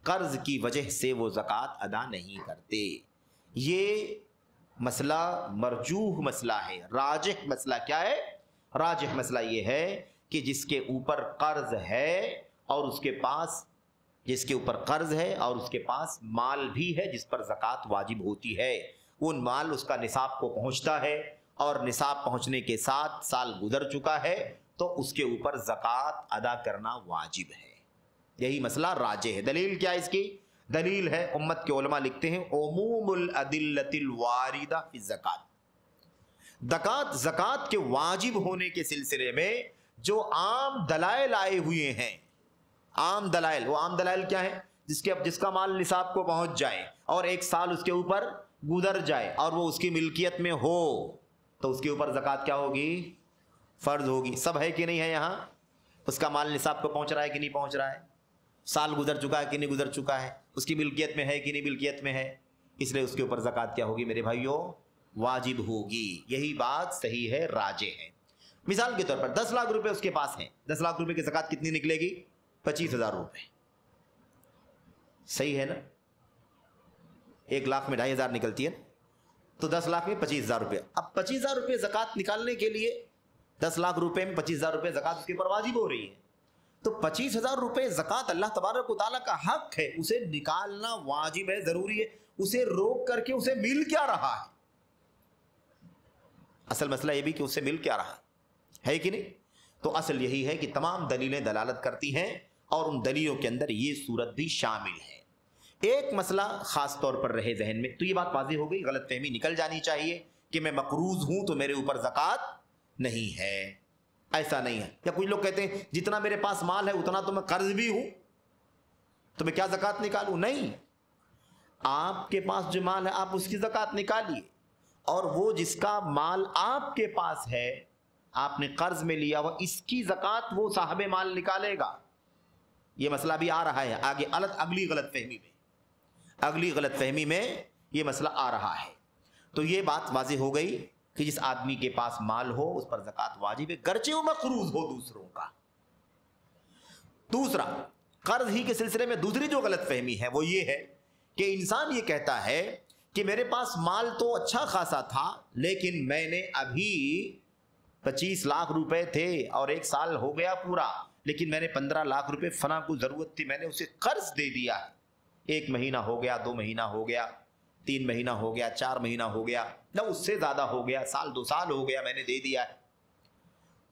قرض کی وجہ سے وہ زکوٰۃ ادا نہیں کرتے۔ یہ مسئلہ مرجوح مسئلہ ہے، راجح مسئلہ کیا ہے، راجح مسئلہ یہ ہے کہ جس کے اوپر قرض ہے اور اس کے پاس مال بھی ہے جس پر زکوٰۃ واجب ہوتی ہے، وہ مال اس کا نصاب کو پہنچتا ہے اور نصاب پہنچنے کے ساتھ سال گزر چکا ہے، تو اس کے اوپر زکوٰۃ ادا کرنا واجب ہے۔ یہی مسئلہ راجح ہے۔ دلیل کیا ہے اس کی؟ دلیل ہے، امت کے علماء لکھتے ہیں عموم الادلۃ الواردہ فی الزکوٰۃ، زکوٰۃ کے واجب ہونے کے سلسلے میں جو عام دلائل آئے ہوئے ہیں، عام دلائل، وہ عام دلائل کیا ہے، جس کا مال نصاب کو پہنچ جائے اور ایک سال اس کے اوپر گزر جائے اور وہ اس کی ملکیت میں ہو، تو اس کے اوپر زکوٰۃ کیا ہوگی، فرض ہوگی۔ سب ہے کہ نہیں ہے یہاں، اس کا مال نصاب کو پہنچ رہا ہے کہ نہیں پہنچ رہا ہے، سال گزر چکا ہے کہ نہیں گزر چکا ہے، اس کی ملکیت میں ہے کہ نہیں ملکیت میں ہے، اس لیے اس کے اوپر زکوٰۃ کیا ہوگی میرے بھائیوں، واجب ہوگی۔ یہی بات صحیح ہے، راجح ہے۔ مثال کے طور پر 10 لاکھ روپے اس کے پاس ہیں، 10 لاکھ روپے کی زکوٰۃ کتنی نکلے گی، 25,000 روپے، صحیح ہے نا، 1 لاکھ میں 2,500 نکلتی ہے، تو 10 لاکھ میں 25,000 روپے۔ اب 25,000 روپے زکوٰۃ نکالنے کے لیے 10 لاکھ روپے میں 25,000 روپے زکوٰۃ اس کے اوپر واجب ہو رہی ہے، تو 25,000 روپے زکوٰۃ اللہ تبارک و تعالیٰ کا حق ہے، اسے نکالنا واجب ہے، ضروری ہے، اسے روک کر کے اسے مل کیا رہا ہے، اصل مسئلہ یہ بھی کہ اسے مل کیا رہا ہے کہ نہیں؟ تو اصل یہی ہے کہ تمام دلیلیں دلالت کرتی ہیں اور ان دلیلوں کے اندر یہ صورت بھی شامل ہے۔ ایک مسئلہ خاص طور پر رہے ذہن میں، تو یہ بات واضح ہو گئی، غلط فہمی نکل جانی چاہیے کہ میں مقروض ہوں تو میرے اوپر زکوٰۃ نہیں ہے، ایسا نہیں ہے۔ یا کچھ لوگ کہتے ہیں جتنا میرے پاس مال ہے اتنا تو میں قرض بھی ہوں، تو میں کیا زکوٰۃ نکالوں؟ نہیں، آپ کے پاس جو مال ہے آپ اس کی زکوٰۃ نکالیے، اور وہ جس کا مال آپ کے پاس ہے، آپ نے قرض میں لیا ہوا، اس کی زکوٰۃ وہ صاحب مال نکالے گا۔ یہ مسئلہ بھی آ رہا ہے آگے، اگلی غلط فہمی میں یہ مسئلہ آ رہا ہے۔ تو یہ بات واضح ہو گئی کہ جس آدمی کے پاس مال ہو اس پر زکوٰۃ واجب ہے، گرچہ وہ مقروض ہو دوسروں کا۔ دوسرا، قرض ہی کے سلسلے میں دوسری جو غلط فہمی ہے وہ یہ ہے کہ انسان یہ کہتا ہے کہ میرے پاس مال تو اچھا خاصا تھا، لیکن میں نے ابھی 25 لاکھ روپے تھے اور 1 سال ہو گیا پورا، لیکن میں نے 15 لاکھ روپے فلاں کو ضرورت تھی، میں نے اسے قرض دے دیا ہے، 1 مہینہ ہو گیا، 2 مہینہ ہو گیا، 3 مہینہ ہو گیا، 4 مہینہ ہو گیا، نہ اس سے زیادہ ہو گیا، سال 2 سال ہو گیا، میں نے دے دیا ہے۔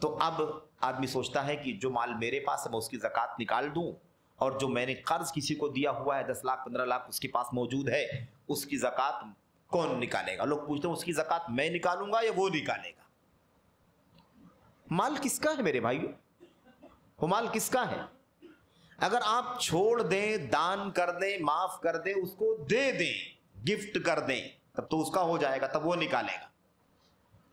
تو اب آدمی سوچتا ہے کہ جو مال میرے پاس ہے میں اس کی زکوٰۃ نکال دوں اور جو میں نے قرض کسی کو دیا ہوا ہے 10 لاکھ 15 لاکھ اس کے پاس موجود ہے، اس کی زکوٰۃ کون نکالے گا؟ لوگ پوچھتے ہیں اس کی زکوٰۃ میں نکالوں گا یا وہ نکالے گا؟ مال کس کا ہے میرے بھائیو؟ وہ مال کس کا ہے؟ اگر آپ چھوڑ دیں، دان کر دیں، معاف کر دیں، اس کو دے دیں، گفٹ کر دیں، تب تو اس کا ہو جائے گا، تب وہ نکالے گا۔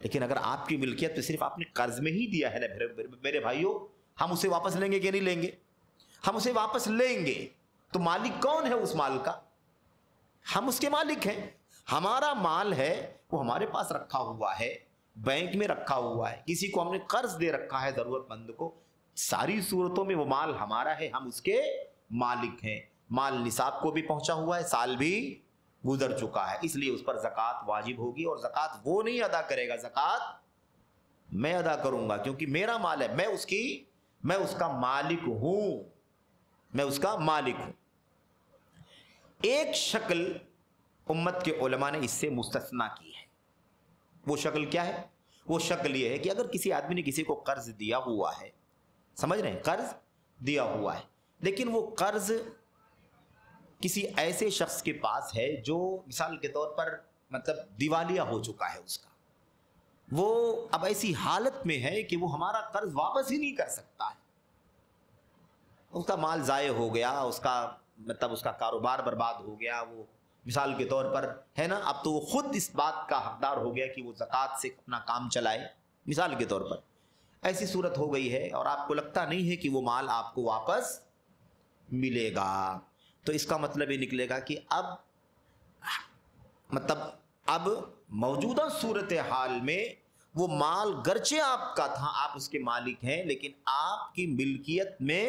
لیکن اگر آپ کی ملکیت تو صرف آپ نے قرض میں ہی دیا ہے نا میرے بھائیو، ہم اسے واپس لیں گے کہ نہیں لیں گے؟ ہم اسے واپس لیں گے۔ تو مالک کون ہے اس مال کا؟ ہم اس کے مالک ہیں۔ ہمارا مال ہے وہ ہمارے پاس رکھا ہوا ہے، بینک میں رکھا ہوا ہے، کسی کو ہم نے قرض دے رکھا ہے ضرورت مند کو، ساری صورتوں میں وہ مال ہمارا ہے، ہم اس کے مالک ہیں۔ مال نصاب کو بھی پہنچا ہوا ہے، سال بھی گزر چکا ہے، اس لیے اس پر زکوٰۃ واجب ہوگی، اور زکوٰۃ وہ نہیں ادا کرے گا، زکوٰۃ میں ادا کروں گا، کیونکہ میرا مال ہے، میں اس کا مالک ہوں، میں اس کا مالک ہوں۔ ایک شکل امت کے علماء نے اس سے مستثنا کی ہے۔ وہ شکل کیا ہے؟ وہ شکل یہ ہے کہ اگر کسی آدمی نے کسی کو قرض دیا ہوا ہے، سمجھ رہے ہیں، قرض دیا ہوا ہے، لیکن وہ قرض کسی ایسے شخص کے پاس ہے جو مثال کے طور پر مطلب دیوالیہ ہو چکا ہے، اس کا وہ اب ایسی حالت میں ہے کہ وہ ہمارا قرض واپس ہی نہیں کر سکتا ہے، اس کا مال ضائع ہو گیا، اس کا کاروبار برباد ہو گیا، وہ مثال کے طور پر ہے نا، اب تو وہ خود اس بات کا حقدار ہو گیا کہ وہ زکوٰۃ سے اپنا کام چلائے، مثال کے طور پر ایسی صورت ہو گئی ہے، اور آپ کو لگتا نہیں ہے کہ وہ مال آپ کو واپس ملے گا، تو اس کا مطلب یہ نکلے گا کہ اب موجودہ صورتحال میں وہ مال گرچہ آپ کا تھا، آپ اس کے مالک ہیں، لیکن آپ کی ملکیت میں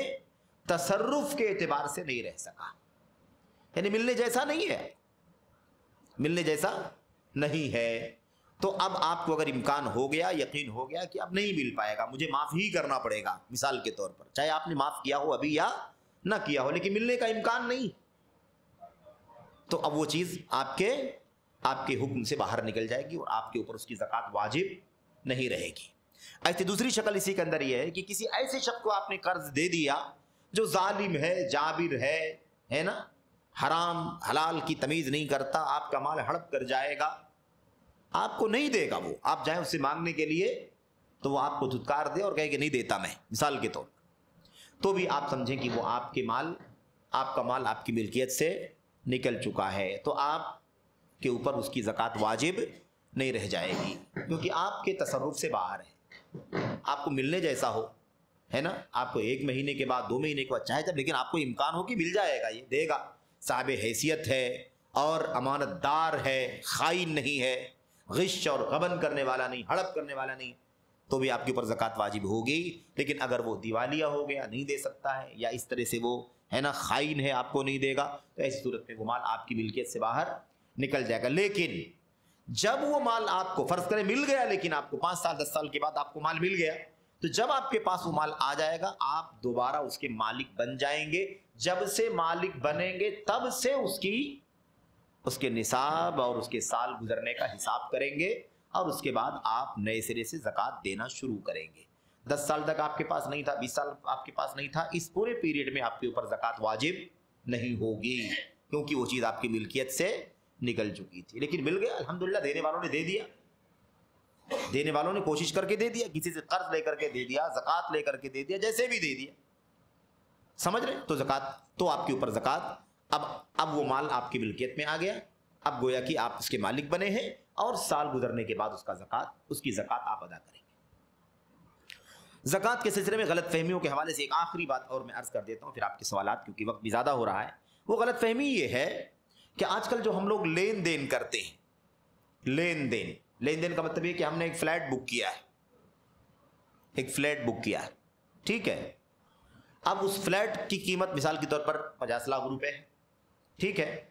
تصرف کے اعتبار سے نہیں رہ سکا، یعنی ملنے جیسا نہیں ہے، ملنے جیسا نہیں ہے۔ تو اب آپ کو اگر امکان ہو گیا، یقین ہو گیا کہ اب نہیں مل پائے گا، مجھے معاف ہی کرنا پڑے گا، مثال کے طور پر چاہے آپ نے معاف کیا ہو ابھی یا نہ کیا ہو، لیکن ملنے کا امکان نہیں، تو اب وہ چیز آپ کے حکم سے باہر نکل جائے گی، اور آپ کے اوپر اس کی زکوٰۃ واجب نہیں رہے گی۔ ایسی دوسری شکل اسی کے اندر یہ ہے کہ کسی ایسے شخص کو آپ نے قرض دے دیا جو ظالم ہے، جابر ہے نا، حرام حلال کی تمیز نہیں کرتا، آپ کا مال ہڑپ کر جائے گا، آپ کو نہیں دے گا، وہ آپ جائیں اس سے مانگنے کے لیے تو وہ آپ کو دھتکار دے اور کہے کہ نہیں دیتا میں، مثال کے طور پر، تو بھی آپ سمجھیں کہ وہ آپ کا مال آپ کی ملکیت سے نکل چکا ہے، تو آپ کے اوپر اس کی زکوٰۃ واجب نہیں رہ جائے گی، کیونکہ آپ کے تصرف سے باہر ہے، آپ کو ملنے جیسا ہو، ہے نا، آپ کو 1 مہینے کے بعد 2 مہینے کے بعد چاہے جب، لیکن آپ کو امکان ہو کہ مل جائے گا، یہ دے گا، صاحب حیثیت ہے اور امانت دار ہے، خائن نہیں ہے، غش اور غبن کرنے والا نہیں، ہڑپ کرنے والا نہیں، تو بھی آپ کے اوپر زکوٰۃ واجب ہوگی۔ لیکن اگر وہ دیوالیہ ہو گیا، نہیں دے سکتا ہے، یا اس طرح سے وہ ہے نا خائن ہے، آپ کو نہیں دے گا، تو ایسی صورت میں وہ مال آپ کی ملکیت سے باہر نکل جائے گا۔ لیکن جب وہ مال آپ کو فرض کریں مل گیا، لیکن آپ کو 5 سال 10 سال کے بعد آپ کو مال مل گیا، تو جب آپ کے پاس وہ مال آ جائے گا، آپ دوبارہ اس کے مالک بن جائیں گے، جب سے مالک بنیں گے تب سے اس کے نصاب اور اس کے سال گزرنے کا حساب کریں گے، اور اس کے بعد آپ نئے سرے سے زکوٰۃ دینا شروع کریں گے۔ 10 سال تک آپ کے پاس نہیں تھا، 20 سال آپ کے پاس نہیں تھا، اس پورے پیریڈ میں آپ کے اوپر زکوٰۃ واجب نہیں ہوگی، کیونکہ وہ چیز آپ کی ملکیت سے نکل چکی تھی۔ لیکن مل گیا، الحمدللہ، دینے والوں نے دے دیا، دینے والوں نے کوشش کر کے دے دیا، کسی سے قرض لے کر کے دے دیا، زکوٰۃ لے کر کے دے دیا، جیسے بھی دے دیا، سمجھ رہے؟ تو زکوٰۃ، تو آپ کے اوپر زکوٰۃ، اب وہ مال آپ کی ملکیت میں آ گیا، اب گویا کہ آپ اس کے مالک بنے ہیں، اور سال گزرنے کے بعد اس کی زکوٰۃ آپ ادا کریں گے۔ زکوٰۃ کے سلسلے میں غلط فہمیوں کے حوالے سے ایک آخری بات اور میں عرض کر دیتا ہوں، پھر آپ کے سوالات، کیونکہ وقت بھی زیادہ ہو رہا ہے۔ وہ غلط فہمی یہ ہے کہ آج کل جو ہم لوگ لین دین کرتے ہیں، لین دین کا مطلب یہ کہ ہم نے ایک فلیٹ بک کیا ہے، ٹھیک ہے، اب اس فلیٹ کی قیمت مثال کے طور پر 50 لاکھ روپے ہے، ٹھیک ہے،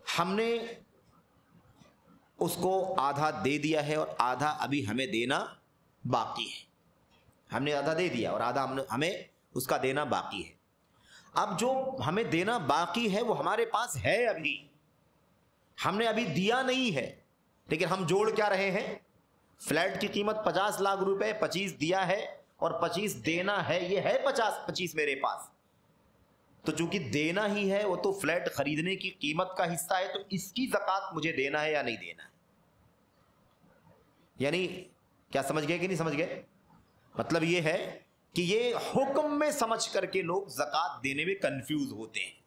ہم نے اس کو آدھا دے دیا ہے اور آدھا ابھی ہمیں دینا باقی ہے، ہم نے آدھا دے دیا اور آدھا ہمیں اس کا دینا باقی ہے۔ اب جو ہمیں دینا باقی ہے وہ ہمارے پاس ہے، ابھی ہم نے ابھی دیا نہیں ہے، لیکن ہم جوڑ کیا رہے ہیں؟ فلیٹ کی قیمت 50 لاکھ روپے، 25 دیا ہے اور 25 دینا ہے، یہ ہے 25 میرے پاس، تو چونکہ دینا ہی ہے، وہ تو فلیٹ خریدنے کی قیمت کا حصہ ہے، تو اس کی زکوٰۃ مجھے دینا ہے یا نہیں دینا ہے؟ یعنی کیا سمجھ گئے کہ نہیں سمجھ گئے؟ مطلب یہ ہے کہ یہ حکم میں سمجھ کر کے لوگ زکوٰۃ دینے میں کنفیوز ہوتے ہیں،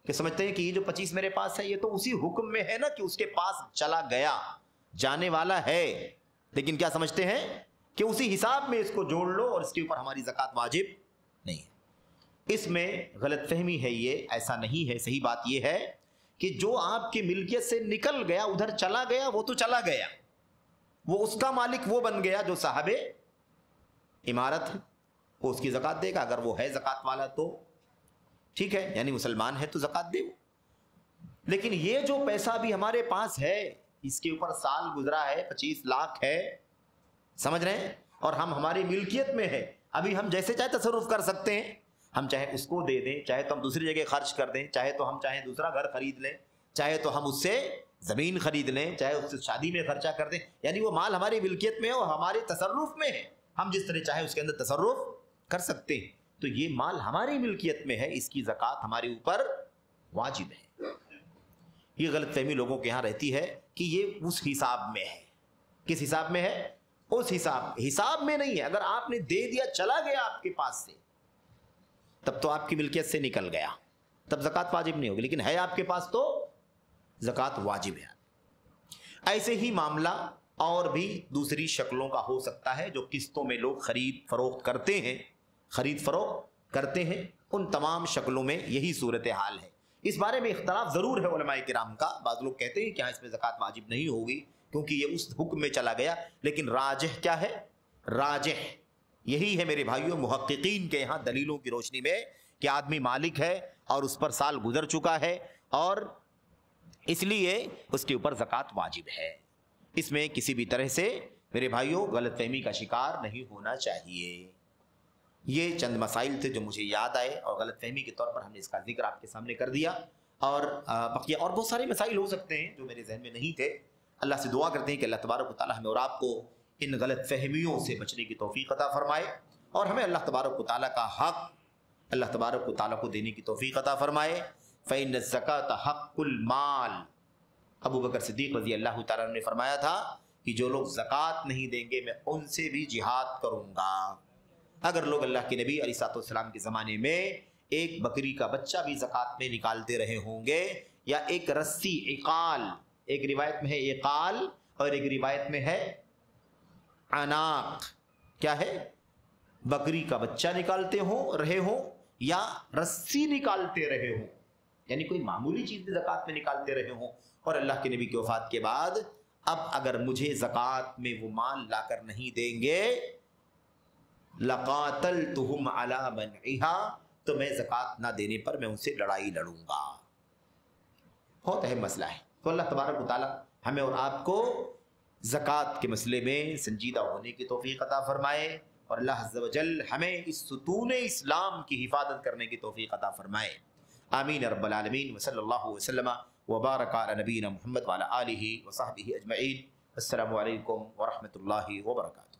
کہ سمجھتے ہیں کہ یہ جو 25 میرے پاس ہے یہ تو اسی حکم میں ہے نا کہ اس کے پاس چلا گیا، جانے والا ہے، لیکن کیا سمجھتے ہیں کہ اسی حساب میں اس کو جوڑ لو اور اس کے اوپر ہماری زکوٰۃ واجب نہیں ہے۔ اس میں غلط فہمی ہے، یہ ایسا نہیں ہے۔ صحیح بات یہ ہے کہ جو آپ کی ملکیت سے نکل گیا، ادھر چلا گیا، وہ تو چلا گیا، وہ اس کا مالک وہ بن گیا جو صاحب عمارت ہے، وہ اس کی زکوٰۃ دے گا، اگر وہ ہے زکوٰۃ والا تو ٹھیک ہے، یعنی مسلمان ہے تو زکوٰۃ دے وہ۔ لیکن یہ جو پیسہ بھی ہمارے پاس ہے، اس کے اوپر سال گزرا ہے، 25 لاکھ ہے، سمجھ رہے ہیں، اور ہماری ملکیت میں ہے، ابھی ہم جیسے چاہے تصرف کر سکتے ہیں، ہم چاہے اس کو دے دیں، چاہے تو ہم دوسری جگہ خرچ کر دیں، چاہے تو ہم چاہیں دوسرا گھر خرید لیں، چاہے تو ہم اس سے زمین خرید لیں، چاہے اس سے شادی میں خرچہ کر دیں، یعنی وہ مال ہماری ملکیت میں ہے اور ہمارے تصرف میں ہے، ہم جس طرح چاہے اس کے اندر تصرف کر سکتے ہیں، تو یہ مال ہماری ملکیت میں ہے، اس کی زکوٰۃ ہمارے اوپر واجب ہے۔ یہ غلط فہمی لوگوں کے ہاں رہتی ہے کہ یہ اس حساب میں ہے۔ کس حساب میں ہے؟ اس حساب میں نہیں ہے۔ اگر آپ نے دے دیا، چلا گیا آپ کے پاس سے، تب تو آپ کی ملکیت سے نکل گیا، تب زکوٰۃ واجب نہیں ہوگی، لیکن ہے آپ کے پاس تو زکوٰۃ واجب ہے۔ ایسے ہی معاملہ اور بھی دوسری شکلوں کا ہو سکتا ہے، جو قسطوں میں لوگ خرید فروخت کرتے ہیں، ان تمام شکلوں میں یہی صورتحال ہے۔ اس بارے میں اختلاف ضرور ہے علماء کرام کا، بعض لوگ کہتے ہیں کہ اس میں زکوٰۃ واجب نہیں ہوگی کیونکہ یہ اس حکم میں چلا گیا، لیکن راجح کیا ہے؟ راجح یہی ہے میرے بھائیوں محققین کے یہاں دلیلوں کی روشنی میں، کہ آدمی مالک ہے اور اس پر سال گزر چکا ہے اور اس لیے اس کے اوپر زکوٰۃ واجب ہے۔ اس میں کسی بھی طرح سے میرے بھائیوں غلط فہمی کا شکار نہیں ہونا چاہیے۔ یہ چند مسائل تھے جو مجھے یاد آئے اور غلط فہمی کے طور پر ہم نے اس کا ذکر آپ کے سامنے کر دیا، اور بقیہ اور بہت سارے مسائل ہو سکتے ہیں جو میرے ذہن میں نہیں تھے۔ اللہ سے دعا کرتے ہیں کہ اللہ تبارک و تعالی ہمیں اور آپ کو ان غلط فہمیوں سے بچنے کی توفیق عطا فرمائے، اور ہمیں اللہ تبارک و تعالی کا حق اللہ تبارک و تعالی کو دینے کی توفیق عطا فرمائے۔ فإن الزکاۃ حق المال، ابو بکر صدیق رضی اللہ تعالیٰ عنہ نے فرمایا تھا کہ جو لوگ زکوٰۃ نہیں دیں گے میں ان سے بھی جہاد کروں گا۔ اگر لوگ اللہ کے نبی علیہ الصلوۃ والسلام کے زمانے میں ایک بکری کا بچہ بھی زکوٰۃ میں نکالتے رہے ہوں گے، یا ایک رسی عقال، ایک روایت میں ہے عقال اور ایک روایت میں ہے عناق، کیا ہے؟ بکری کا بچہ نکالتے رہے ہوں یا رسی نکالتے رہے ہوں، یعنی کوئی معمولی چیز بھی زکوٰۃ میں نکالتے رہے ہوں، اور اللہ کے نبی کی وفات کے بعد اب اگر مجھے زکوٰۃ میں وہ مال لا کر نہیں دیں گے لَقَاتَلْتُهُمْ عَلَى مَنْعِهَا، تو میں زکوٰۃ نہ دینے پر میں ان سے لڑائی لڑوں گا۔ بہت اہم مسئلہ ہے، تو اللہ تبارک و تعالی ہمیں اور آپ کو زکوٰۃ کے مسئلے میں سنجیدہ ہونے کی توفیق عطا فرمائے، اور اللہ عز و جل ہمیں اس ستون اسلام کی حفاظت کرنے کی توفیق عطا فرمائے۔ آمین رب العالمین، وصلی اللہ وسلم وبارک علی نبینا محمد وعلی آلہ وصحبہ اجمعین۔ السلام علیکم ورحمۃ اللہ وبرکاتہ۔